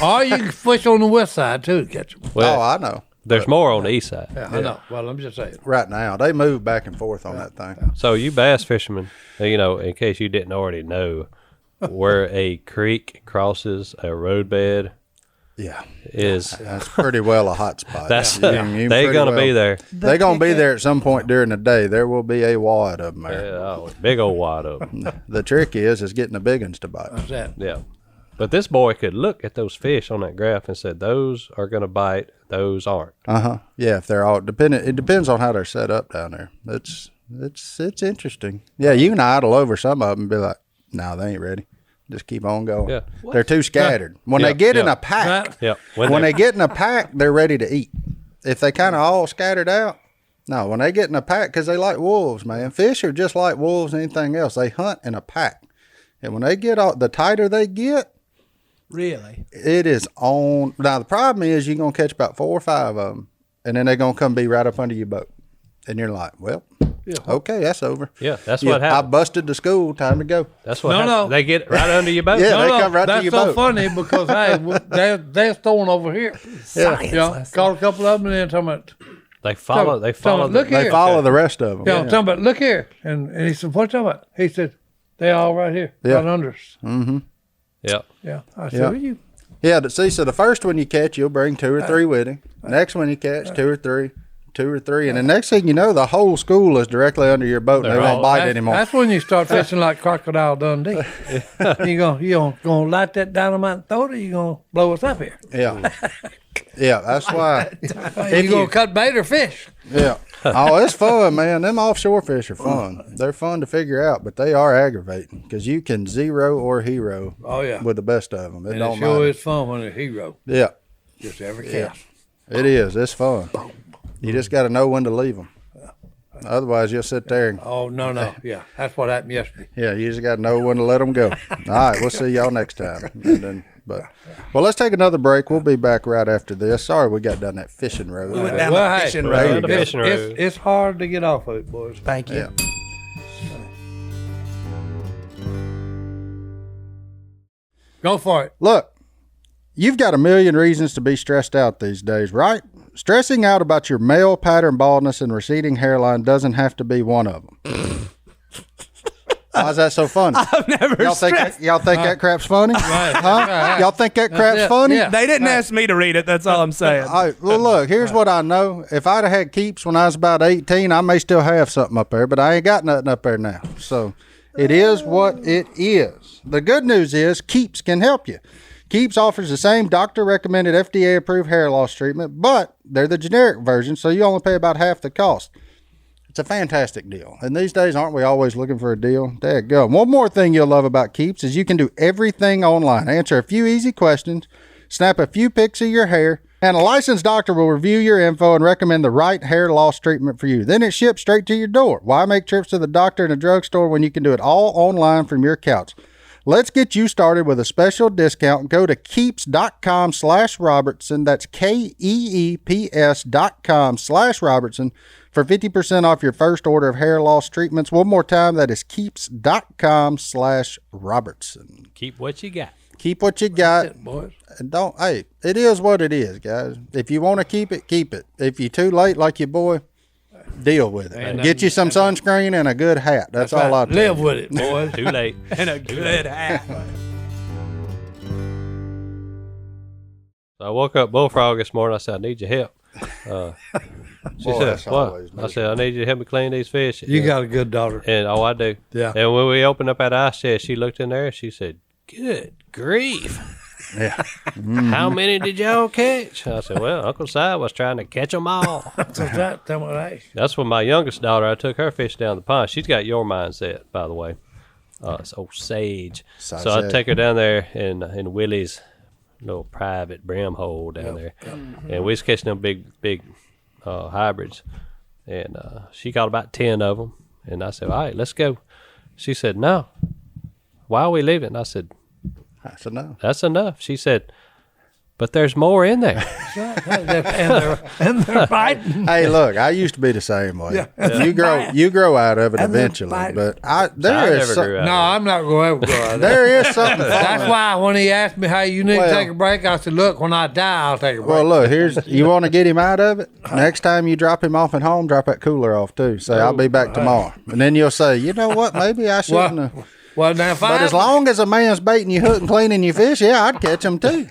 Or you can fish on the west side, too, to catch them. Well, I know. There's more on the east side. Yeah, I know. Well, I'm just saying. Right now, they move back and forth on that thing. So you bass fishermen, in case you didn't already know, where a creek crosses a roadbed, that's pretty well a hot spot. They're gonna be there. They're gonna be there at some point during the day. There will be a wad of them there. Yeah, big old wad of them. The trick is getting the big ones to bite. That's that. Yeah, but this boy could look at those fish on that graph and said, "Those are gonna bite. Those aren't." Yeah, if they're all dependent, it depends on how they're set up down there. It's interesting. Yeah, you can idle over some of them and be like, "No, they ain't ready." Just keep on going. Yeah. They're too scattered. When they get in a pack, when they get in a pack, they're ready to eat. If they kind of all scattered out, no. When they get in a pack, because they like wolves, man. Fish are just like wolves and anything else. They hunt in a pack, and when they get out, the tighter they get, really, it is on. Now the problem is you're gonna catch about 4 or 5 of them, and then they're gonna come be right up under your boat, and you're like, well. Yeah. Okay, that's over. Yeah, that's what happened. I busted the school. Time to go. That's what happened. No. They get right under your boat. Yeah, they come right to your boat. That's so funny because, hey, they're throwing over here. Caught a couple of them and then talking about. They follow the rest of them. Yeah, talking about, look here. And he said, what you talking about? He said, they all right here, right under us. Mm-hmm. Yeah. Yeah. I said, you? Yeah, so the first one you catch, you'll bring 2 or 3 with you. Next one you catch, 2 or 3. 2 or 3, and the next thing you know, the whole school is directly under your boat, and they won't bite anymore. That's when you start fishing like Crocodile Dundee. You gonna light that dynamite and throw it, or you gonna blow us up here? Yeah, yeah, that's why. You gonna cut bait or fish? Yeah. Oh, it's fun, man. Them offshore fish are fun. They're fun to figure out, but they are aggravating because you can zero or hero. Oh yeah, with the best of them. It sure is fun when it's hero. Yeah, just every cast. It is. It's fun. You just got to know when to leave them. Otherwise, you'll sit there. No. Yeah, that's what happened yesterday. Yeah, you just got to know when to let them go. All right, we'll see y'all next time. Well, let's take another break. We'll be back right after this. Sorry we got down that fishing road. We went down the fishing road. It's hard to get off of it, boys. Thank you. Yeah. Go for it. Look, you've got a million reasons to be stressed out these days, right? Stressing out about your male pattern baldness and receding hairline doesn't have to be one of them. Why is that so funny? I've never y'all think that crap's funny? Huh? Y'all think that crap's funny? Yeah. They didn't ask me to read it. That's all I'm saying. Well, look, here's what I know. If I'd have had Keeps when I was about 18, I may still have something up there, but I ain't got nothing up there now. So it is what it is. The good news is Keeps can help you. Keeps offers the same doctor-recommended FDA-approved hair loss treatment, but they're the generic version, so you only pay about half the cost. It's a fantastic deal. And these days, aren't we always looking for a deal? Daggum. One more thing you'll love about Keeps is you can do everything online. Answer a few easy questions, snap a few pics of your hair, and a licensed doctor will review your info and recommend the right hair loss treatment for you. Then it ships straight to your door. Why make trips to the doctor and a drugstore when you can do it all online from your couch? Let's get you started with a special discount. Go to keeps.com/Robertson. That's KEEPS.com/Robertson for 50% off your first order of hair loss treatments. One more time, that is keeps.com/Robertson. Keep what you got. Keep what you got. That's it, boys. And it is what it is, guys. If you want to keep it, keep it. If you're too late, like your boy, deal with it. Get you some sunscreen and a good hat. That's all I tell you. Live with it, boys. Too late. And a good hat. So I woke up Bullfrog this morning. I said, I need your help. She Boy, said, that's "What?" always I said, "I need you to help me clean these fish." You got a good daughter. And I do. Yeah. And when we opened up that ice chest, she looked in there. She said, "Good grief! Yeah. How many did y'all catch?" I said, "Well, Uncle Si was trying to catch them all." That's right. Tell me that. That's when my youngest daughter, I took her fish down the pond. She's got your mindset, by the way. It's old Sage. So I take her down there in Willie's little private brim hole down there, and we was catching them big hybrids, and she caught about 10 of them, and I said, "All right, let's go." She said, "No. Why are we leaving?" And I said, That's enough. "That's enough." She said, "But there's more in there." and they're fighting. Hey, look, I used to be the same way. You grow out of it eventually, but there is never grew out. No, I'm not going to ever go out there. there is something. That's why when he asked me how you need to take a break, I said, "Look, when I die, I'll take a break." Well, look, you want to get him out of it? Next time you drop him off at home, drop that cooler off too. Say, "I'll be back tomorrow." And then you'll say, "You know what? Maybe I shouldn't have." Well, now, if But as long as a man's baiting your hook and cleaning your fish, yeah, I'd catch them too.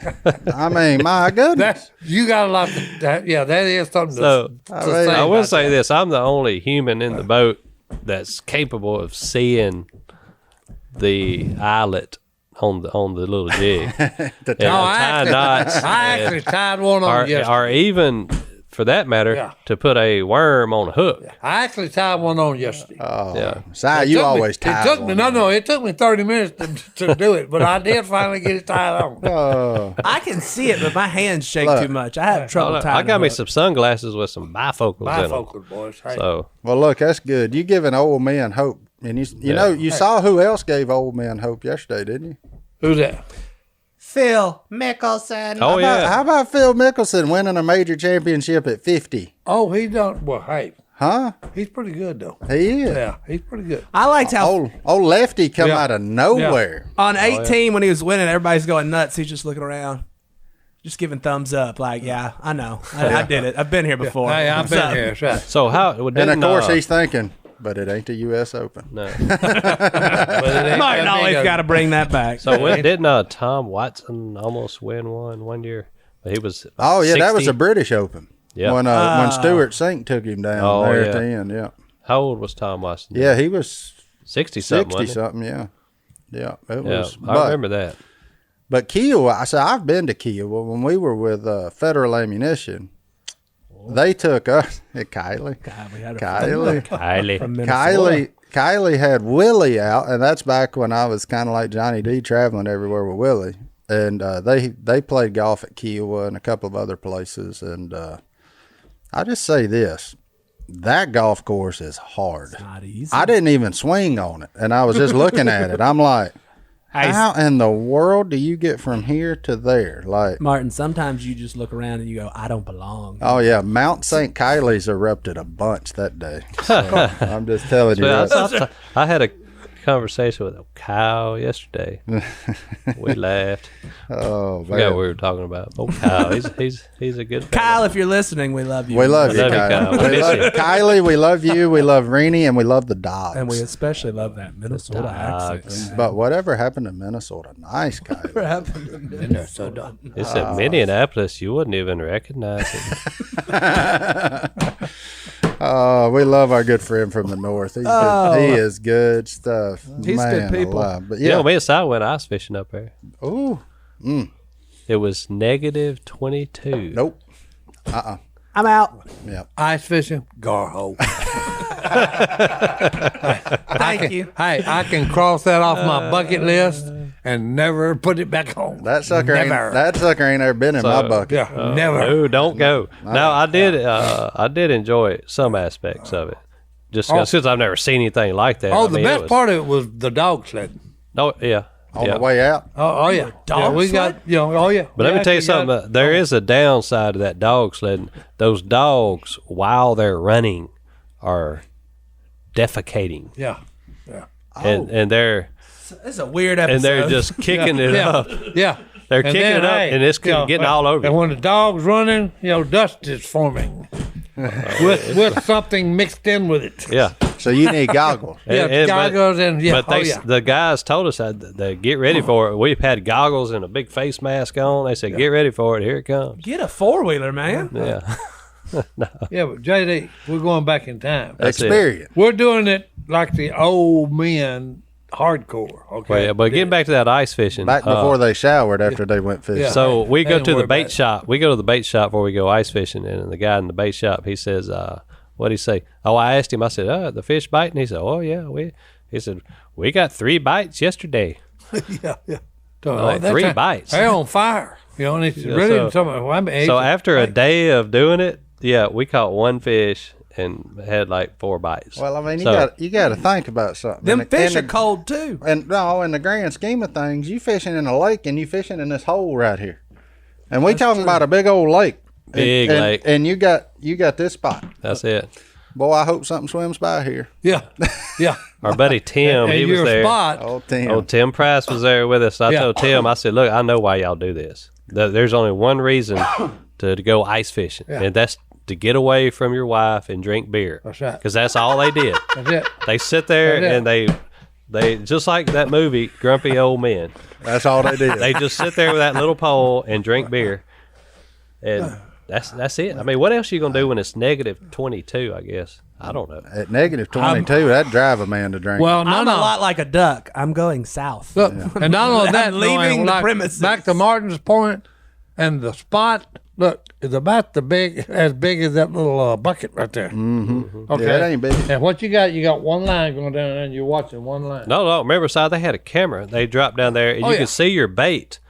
I mean, my goodness. you got a lot. That is something. So to say I will about say that. this: I'm the only human in the boat that's capable of seeing the eyelet on the little jig. And tie knots, I actually tied one on yesterday. or even for that matter, to put a worm on a hook. I actually tied one on yesterday. Oh, Yeah. Si, you always tie It took me. one. No. It took me 30 minutes to do it, but I did finally get it tied on. Oh, I can see it, but my hands shake Look. too much. I have trouble tying. I got a me hook. some sunglasses with some bifocals in them. Bifocal, boys. Hey. So well, look, that's good. You giving old men hope, and you know you saw who else gave old men hope yesterday, didn't you? Who's that? Phil Mickelson. oh yeah, How about Phil Mickelson winning a major championship at 50? Oh, he done. Well, hey, Huh? he's pretty good though. He is. Yeah, he's pretty good. I liked how Old Lefty come Yeah. out of nowhere. on 18 when he was winning, everybody's going nuts. He's just looking around, just giving thumbs up. Like, yeah, I know, I did it. I've been here before. Hey, I've What's been up? here. That's right. So how? And of didn't, course he's thinking, but it ain't the U.S. Open. no. But it ain't Martin that always big got to bring that back. So didn't Tom Watson almost win one year? He was. Oh yeah, that was 60. a British Open. Yeah. When Stuart Sink took him down Oh, there yeah. at the end. Yeah. How old was Tom Watson? Yeah, he was 60 something. 60 wasn't he? something. Yeah. Yeah. It Yeah, was. I remember that. But Kiowa, I've been to Kiowa. When we were with Federal Ammunition, they took us. Kylie. God, we had a Kylie. from Minnesota. Kylie had Willie out, and that's back when I was kind of like Johnny D, traveling everywhere with Willie. And they played golf at Kiowa and a couple of other places. And I just say this: that golf course is hard. Not easy. I didn't even swing on it, and I was just looking at it. I'm like, how in the world do you get from here to there? Like, Martin, sometimes you just look around and you go, I don't belong. oh yeah, Mount St. Kylie's erupted a bunch that day. So, I'm just telling you. Well, That. I had a conversation with Kyle yesterday. We laughed. Oh I forgot what man, we were talking about. Oh, Kyle, he's a good Kyle, fella. if you're listening, we love you. we love you, love you, Kylie. Kyle. We We miss love you. Kylie. We love you. We love Rennie, and we love the dogs. And we especially love that Minnesota accent. But whatever happened to Minnesota? Nice, Kylie. What happened to Minnesota? It's at Minneapolis. You wouldn't even recognize it. We love our good friend from the north. He is good stuff. He's Man good people. alive. But You yeah, know, me and Si went ice fishing up there. ooh, It was negative 22. nope. I'm out. Yeah. Ice fishing, garho. Thank you. Hey, I can cross that off my bucket list and never put it back on. That sucker ain't Never. ever been in my bucket. Yeah, never. No, don't go. No, I did enjoy some aspects of it. Just since I've never seen anything like that. Oh, I the mean, it best was- part of it was the dog sledding. Oh, yeah. On yeah. the way out. Oh yeah. Dog we sled? got, oh yeah. But let me tell you something. There is a downside to that dog sledding. Those dogs, while they're running, are defecating, Yeah. and they're This is a weird episode. and they're just kicking it up. Yeah. They're And kicking then, it up, hey, and it's getting all over. And you. when the dog's running, dust is forming with something mixed in with it. Yeah. So you need goggles. Yeah, And- goggles and But yeah. the guys told us that they get ready for it. We've had goggles and a big face mask on. They said, "Get ready for it. Here it comes." Get a 4-wheeler, man. Yeah. Yeah, but JD, we're going back in time. Experience. We're doing it like the old men, hardcore. Okay. Well, yeah, but getting back to that ice fishing. Back before they showered after they went fishing. Yeah. So we go Ain't to the worried about bait it. shop. We go to the bait shop before we go ice fishing, and the guy in the bait shop, he says, what'd he say? Oh, I asked him, I said, the fish biting? He said, oh, yeah. He said, we got 3 bites yesterday. yeah. Like 3 bites. They're on fire. You know, and it's really something. So after a day of doing it, yeah, we caught 1 fish and had like 4 bites. Well, I mean, So- you got to think about something. Them fish in are cold too. And no, in the grand scheme of things, you fishing in a lake and you fishing in this hole right here, and we talking about a big old lake. Big lake. And you got this spot. That's it. Boy, I hope something swims by here. Yeah. Our buddy Tim, and he was your there. spot. Oh, Tim. Oh, Tim Price was there with us. I Yeah. told Tim, I said, look, I know why y'all do this. There's only one reason to go ice fishing, and that's to get away from your wife and drink beer. That's right. Because that's all they did. That's it. They sit there That's it. and they just like that movie, Grumpy Old Men. That's all they did. They just sit there with that little pole and drink beer. And that's it. I mean, what else are you going to do when it's negative 22, I guess? I don't know. At negative 22, that'd drive a man to drink. Well, I'm a lot like a duck. I'm going south. Look, and not only that, I'm leaving the like, premises. Back to Martin's point, and the spot, look, is about as big as that little bucket right there. Mm-hmm. Okay, Yeah, it ain't big. And what you got one line going down there, and you're watching one line. No. Remember, Si, they had a camera. They dropped down there, and you yeah. could see your bait.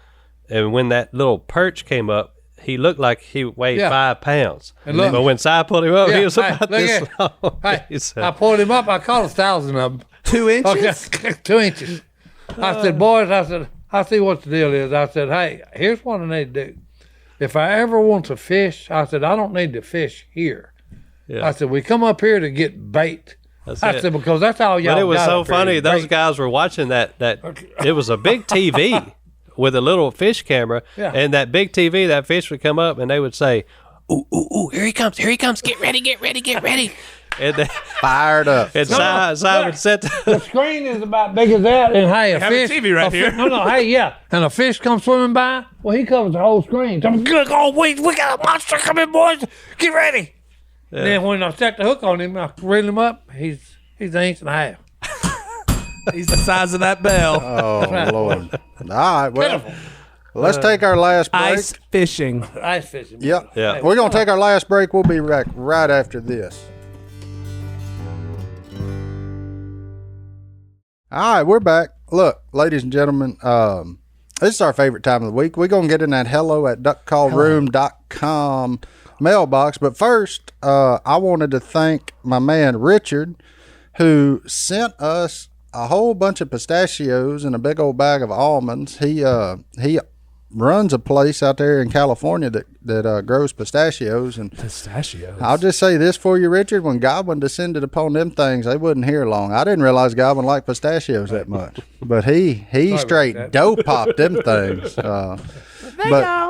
And when that little perch came up, he looked like he weighed 5 pounds. And look- But when Si pulled him up, Yeah, he was hey, about look this here. long. Hey, He said, I pulled him up. I caught 1,000 of them. 2 inches. Okay, 2 inches. I said, boys, I see what the deal is. I said, hey, here's what I need to do. If I ever want to fish, I said, I don't need to fish here. Yeah. I said, we come up here to get bait. That's I it. said, because that's all y'all But it was got so up here funny. is Those bait. guys were watching that. It was a big TV with a little fish camera. Yeah. And that big TV, that fish would come up and they would say, ooh, ooh, ooh, here he comes. Get ready. And they, Fired up. and Si would set The screen is about big as that, and hey, a have a fish. TV right here. Hey, yeah, and a fish comes swimming by. Well, he covers the whole screen. So I'm good. Oh, wait, we got a monster coming, boys. Get ready. And then when I set the hook on him, I reel him up. He's an inch and a half. He's the size of that bell. Oh, Lord. All right, well, let's take our last break. Ice fishing. Ice fishing. Yep. Yeah. We're going to take our last break. We'll be back right after this. All right, we're back. Look, ladies and gentlemen, this is our favorite time of the week. We're going to get in that hello@duckcallroom.com mailbox. But first, I wanted to thank my man Richard, who sent us a whole bunch of pistachios and a big old bag of almonds. He runs a place out there in California that grows pistachios. And Pistachios. I'll just say this for you, Richard. When Godwin descended upon them things, they wouldn't hear long. I didn't realize Godwin liked pistachios that much, but he straight dough popped them things. But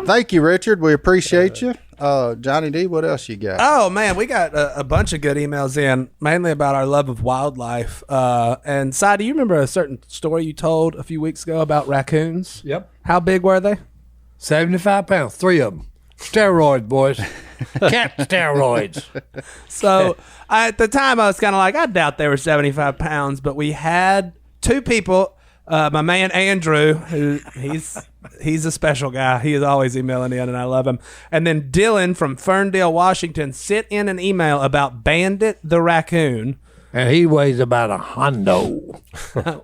thank you, Richard. We appreciate you. Johnny D, what else you got? Oh man, we got a bunch of good emails in, mainly about our love of wildlife. And Si, do you remember a certain story you told a few weeks ago about raccoons? Yep. How big were they? 75 pounds, 3 of them. Steroids, boys. Cat steroids. So at the time, I was kind of like, I doubt they were 75 pounds, but we had 2 people. My man Andrew, who he's a special guy. He is always emailing in, and I love him. And then Dylan from Ferndale, Washington, sent in an email about Bandit the raccoon. And he weighs about 100.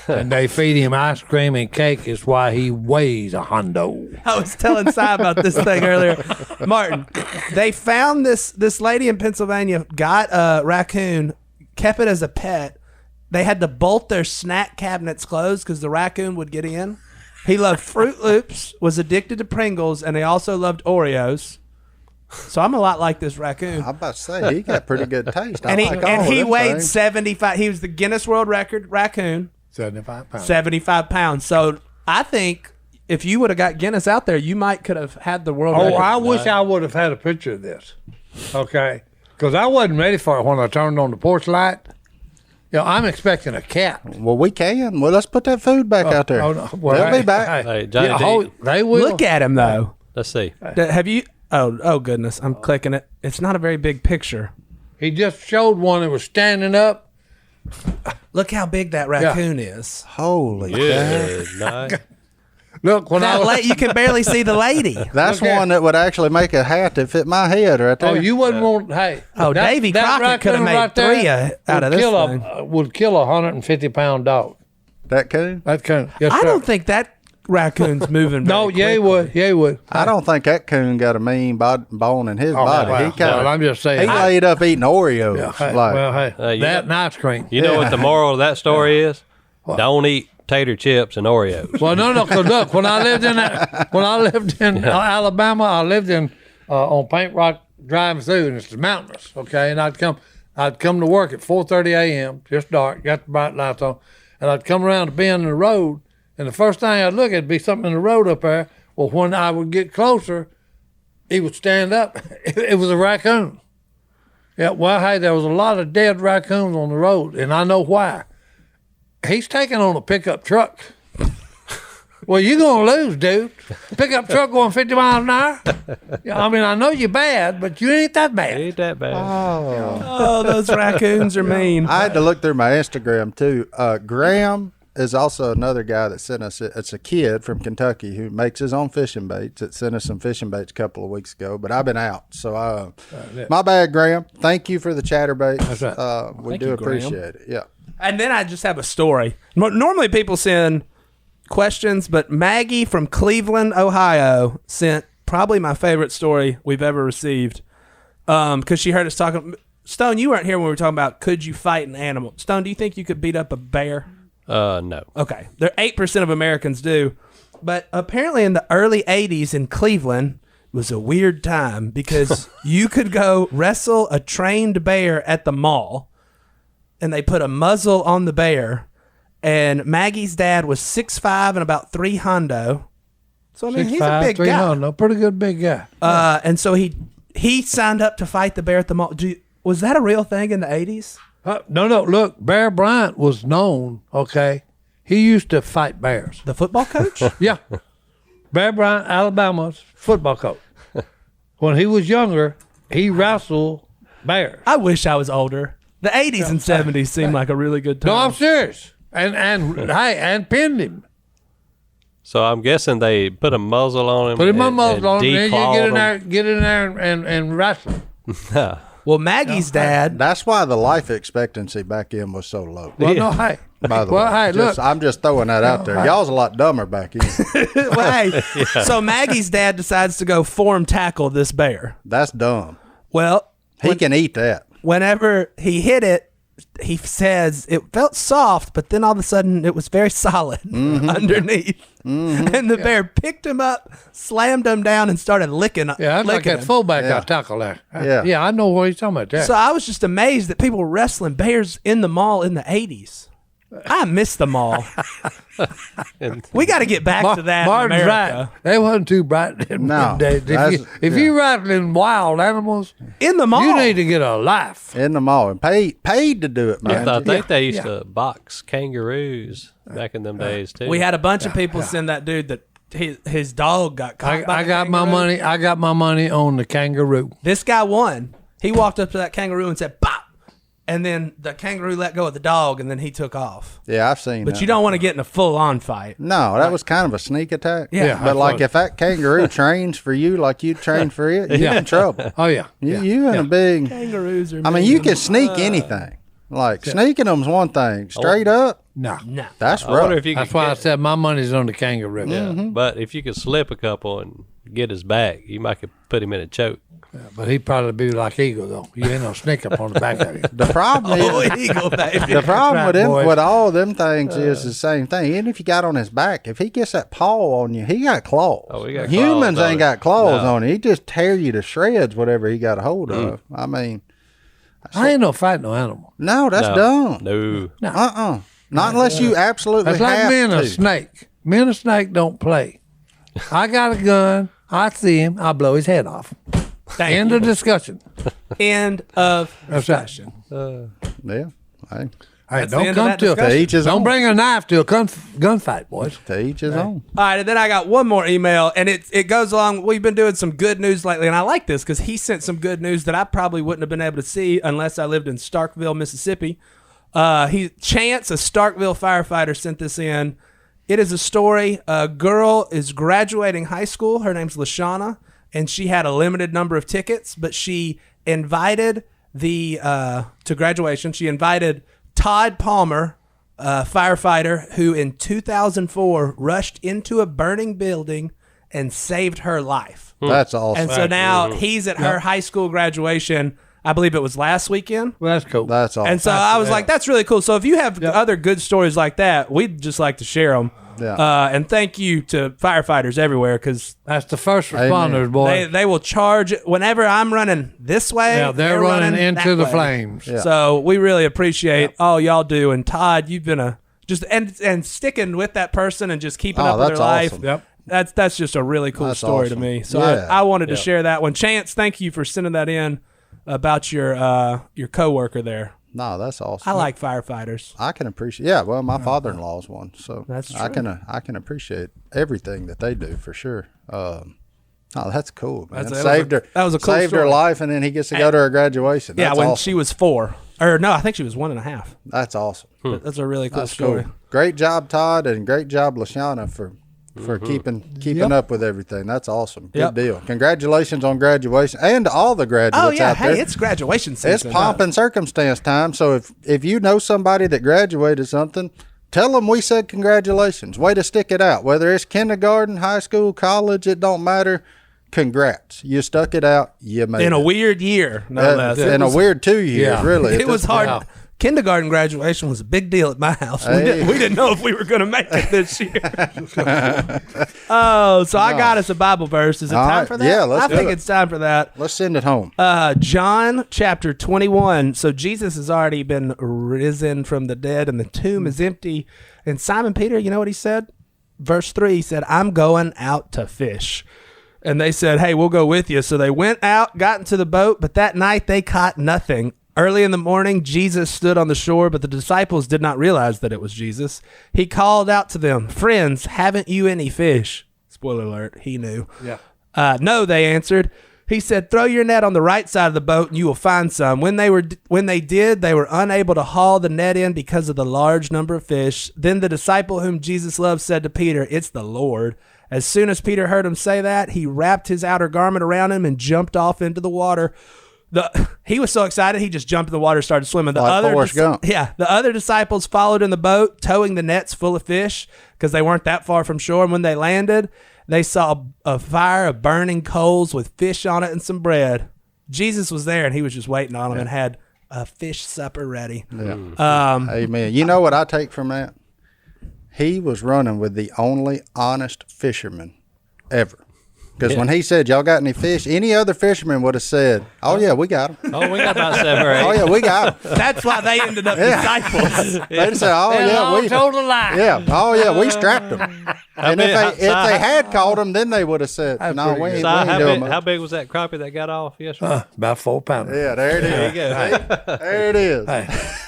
And they feed him ice cream and cake. Is why he weighs 100. I was telling Si about this thing earlier. Martin, they found this lady in Pennsylvania, got a raccoon, kept it as a pet. They had to bolt their snack cabinets closed because the raccoon would get in. He loved Fruit Loops, was addicted to Pringles, and he also loved Oreos. So I'm a lot like this raccoon. I'm about to say, he got pretty good taste. And he them weighed things. 75. He was the Guinness World Record raccoon. 75 pounds. 75 pounds. So I think if you would have got Guinness out there, you might could have had the world record. Oh, I wish I would have had a picture of this. Okay. Because I wasn't ready for it when I turned on the porch light. You know, I'm expecting a cat. Well, we can. Well, let's put that food back out there. Oh, no. Well, They'll be back. Hey, Johnny D. They will. Look at him, though. Let's see. Have you Oh goodness, I'm clicking it. It's not a very big picture. He just showed one that was standing up. Look how big that raccoon is. Holy Good night. Look, when You can barely see the lady. That's one that would actually make a hat that fit my head right there. Oh, you wouldn't want. Hey. Davy Crockett could have made three out of this thing. Would kill a 150-pound dog. That coon? That coon. Yes, I sir. don't think that raccoon's moving. No, yeah, he would. Yeah, he would. I don't think that coon got a mean bone in his body. Well, He kind of. I'm just saying. He laid up eating Oreos. Yeah, hey, like, well, hey, you that know- and ice cream. You know what the moral of that story is? Don't eat tater chips and Oreos. Well, no, because look, when I lived in Alabama, I lived in on Paint Rock driving through, and it's mountainous. Okay, and I'd come to work at 4:30 a.m. just dark, got the bright lights on, and I'd come around the bend in the road, and the first thing I'd look at would be something in the road up there. Well, when I would get closer, he would stand up. It was a raccoon. Yeah, well, hey, there was a lot of dead raccoons on the road, and I know why. He's taking on a pickup truck. Well, you're going to lose, dude. Pickup truck going 50 miles an hour? Yeah, I mean, I know you're bad, but you ain't that bad. Ain't that bad. Oh, those raccoons are mean. I had to look through my Instagram too. Graham is also another guy that sent us. It's a kid from Kentucky who makes his own fishing baits. That sent us some fishing baits a couple of weeks ago, but I've been out, so my bad, Graham. Thank you for the chatterbaits. That's right. We Thank do you, Graham. appreciate it. Yeah. And then I just have a story. Normally people send questions, but Maggie from Cleveland, Ohio sent probably my favorite story we've ever received because she heard us talking. Stone, you weren't here when we were talking about could you fight an animal. Stone, do you think you could beat up a bear? No. Okay. 8% of Americans do. But apparently in the early 80s in Cleveland was a weird time because you could go wrestle a trained bear at the mall and they put a muzzle on the bear. And Maggie's dad was 6'5" and about 3 hundo. So I mean, he's a big guy. No, pretty good big guy. And so he signed up to fight the bear at the mall. Was that a real thing in the 80s? No. Look, Bear Bryant was known. Okay, he used to fight bears. The football coach? Yeah, Bear Bryant, Alabama's football coach. When he was younger, he wrestled bears. I wish I was older. The 80s and 70s seemed like a really good time. No, I'm serious. And pinned him. So I'm guessing they put a muzzle on him. Put him a muzzle on him, and then you declawed get in there and wrestle. him. Well, Maggie's dad. That's why the life expectancy back then was so low. Well, no, hey. By the Well, way, hey, look. I'm just throwing that out there. Y'all's a lot dumber back then. Well, hey, so Maggie's dad decides to go form tackle this bear. That's dumb. Well, He can eat that. whenever he hit it, he says it felt soft, but then all of a sudden it was very solid underneath. And the bear picked him up, slammed him down, and started licking. Yeah, that's like licking that him. fullback Yeah. I tackle there. Yeah. I know what he's talking about there. So I was just amazed that people were wrestling bears in the mall in the 80s. I miss the mall. We got to get back to that Martin's in America. right. They wasn't too bright in No, them days. If you rattling wild animals, In the mall. you need to get a life. In the mall and paid to do it, man. I think they used to box kangaroos back in them days too. We had a bunch of people send that dude that his dog got caught by I the got my kangaroo. money. I got my money on the kangaroo. This guy won. He walked up to that kangaroo and said, "Bop!" And then the kangaroo let go of the dog, and then he took off. Yeah, I've seen But that. you don't want to get in a full-on fight. No, that was kind of a sneak attack. Yeah. But like if that kangaroo trains for you like you train for it, you're in trouble. Oh yeah. You in a big. Kangaroos are. I mean, you can sneak anything. Like sneaking them's one thing. Straight up, No. No. that's I wonder rough. if you That's could why I get- said my money's on the kangaroo. Yeah, but if you could slip a couple and get his back, you might could put him in a choke. But he'd probably be like Eagle though. You ain't no sneak up on the back of him. The problem Oh, is. eagle, baby. The problem with right, him, boys. with all them things, is the same thing. Even if you got on his back, if he gets that paw on you, he got claws. Oh, he got Humans claws on ain't it. got claws No. on it. He just tear you to shreds, whatever he got a hold of. I mean, I ain't no fight no animal. no, that's dumb. No. Not unless you absolutely That's like have me and to. a snake. Me and a snake don't play. I got a gun. I see him. I blow his head off. End of discussion. End of That's right. discussion. Yeah. Hey. Hey, That's the don't end of come that to discussion. To each his Don't own. bring a knife to a gunfight, boys. To each his own. All right, and then I got one more email, and it goes along. We've been doing some good news lately, and I like this because he sent some good news that I probably wouldn't have been able to see unless I lived in Starkville, Mississippi. Chance, a Starkville firefighter, sent this in. It is a story. A girl is graduating high school. Her name's LaShawna, and she had a limited number of tickets, but she invited to graduation. She invited Todd Palmer, a firefighter who in 2004 rushed into a burning building and saved her life. That's awesome. And so now he's at her high school graduation. I believe it was last weekend. Well, that's cool. That's awesome. And so I was like, that's really cool. So if you have other good stories like that, we'd just like to share them. Yeah. And thank you to firefighters everywhere because That's the first responders, boy. they will charge whenever I'm running this way. Yeah, they're running into that the way. flames. Yeah. So we really appreciate all y'all do. And Todd, you've been and sticking with that person and just keeping up with their that's life. awesome. Yep. That's just a really cool That's story awesome. to me. So Yeah. I wanted to share that one. Chance, thank you for sending that in about your coworker there. No, that's awesome. I like firefighters. I can appreciate. Yeah, well, my father-in-law's one, so That's I true. can appreciate everything that they do for sure. Oh, that's cool, man. That was a cool saved her story. life, and then he gets to go to her graduation. Yeah, That's when awesome. she was 4. Or no, I think she was 1.5. That's awesome. That's a really cool That's story. cool. Great job, Todd, and great job, LaShawna, for keeping up with everything. That's awesome. Good Yep. deal. Congratulations on graduation, and to all the graduates Oh yeah, out there. hey, it's graduation season. It's pomp and circumstance time. So if you know somebody that graduated something, tell them we said congratulations. Way to stick it out. Whether it's kindergarten, high school, college, it don't matter. Congrats. You stuck it out. You made in a it. weird year, no less. In a weird 2 years, Yeah. really. It was hard. Kindergarten graduation was a big deal at my house. Hey. We didn't know if we were going to make it this year. So I got us a Bible verse. Is it All time right. for that? Yeah, let's I do think it. it's time for that. Let's send it home. John chapter 21. So Jesus has already been risen from the dead, and the tomb is empty. And Simon Peter, you know what he said? Verse 3, he said, I'm going out to fish. And they said, hey, we'll go with you. So they went out, got into the boat, but that night they caught nothing. Early in the morning, Jesus stood on the shore, but the disciples did not realize that it was Jesus. He called out to them, friends, haven't you any fish? Spoiler alert, he knew. Yeah. No, they answered. He said, throw your net on the right side of the boat and you will find some. When they did, they were unable to haul the net in because of the large number of fish. Then the disciple whom Jesus loved said to Peter, it's the Lord. As soon as Peter heard him say that, he wrapped his outer garment around him and jumped off into the water. He was so excited, he just jumped in the water and started swimming. Like Forrest Gump. Yeah, the other disciples followed in the boat, towing the nets full of fish because they weren't that far from shore. And when they landed, they saw a fire of burning coals with fish on it and some bread. Jesus was there, and he was just waiting on them and had a fish supper ready. Yeah. Amen. You know what I take from that? He was running with the only honest fisherman ever. Because when he said, y'all got any fish, any other fisherman would have said, oh, yeah, we got them. Oh, we got about 7 or 8. Oh, yeah, we got them. That's why they ended up disciples. They'd say, oh, yeah, we told a lie. Yeah. Oh, yeah, we strapped them. And if they had caught them, then they would have said, no, we ain't, Si, we ain't doing how much. big was that crappie that got off yesterday? About 4 pounds. Yeah, there it is. There you go. There it is.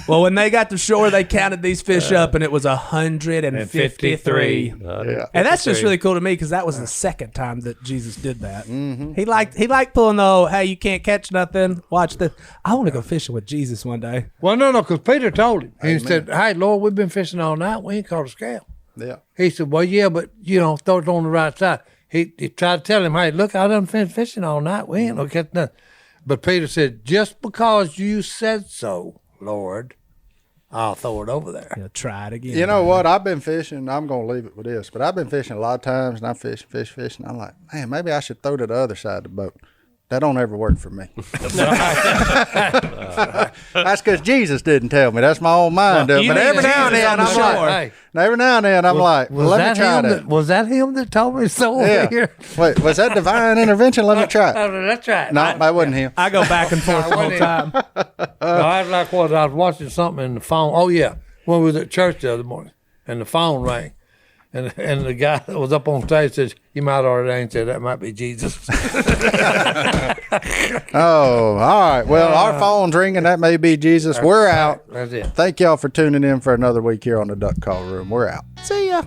Well, when they got to shore, they counted these fish up, and it was 153. Yeah. And that's just really cool to me because that was the second time that Jesus did that. Mm-hmm. He liked pulling the old, hey, you can't catch nothing. Watch this. I want to go fishing with Jesus one day. Well, no, because Peter told him. He said, hey, Lord, we've been fishing all night. We ain't caught a scale. Yeah. He said, well, yeah, but, throw it on the right side. He tried to tell him, hey, look, I done been fishing all night. We ain't no catch nothing. But Peter said, just because you said so, Lord, I'll throw it over there. Yeah, try it again. You know what? I've been fishing. I'm going to leave it with this, but I've been fishing a lot of times, and I fish. And I'm like, man, maybe I should throw to the other side of the boat. That don't ever work for me. That's because Jesus didn't tell me. That's my own mind. But you every need now and Jesus then, on the I'm shore. like, every now and then, I'm like, well, let me try that. Was that him that told me so over Yeah. here? Wait, was that divine intervention? Let me try it. Oh, that's right. No, that wasn't him. I go back and forth the whole time. I was like, I was watching something in the phone. Oh, yeah. When we was at church the other morning, and the phone rang. And the guy that was up on stage said, you might already answer, that might be Jesus. Oh, all right. Well, our phone's ringing. That may be Jesus. We're out. That's it. Thank y'all for tuning in for another week here on the Duck Call Room. We're out. See ya.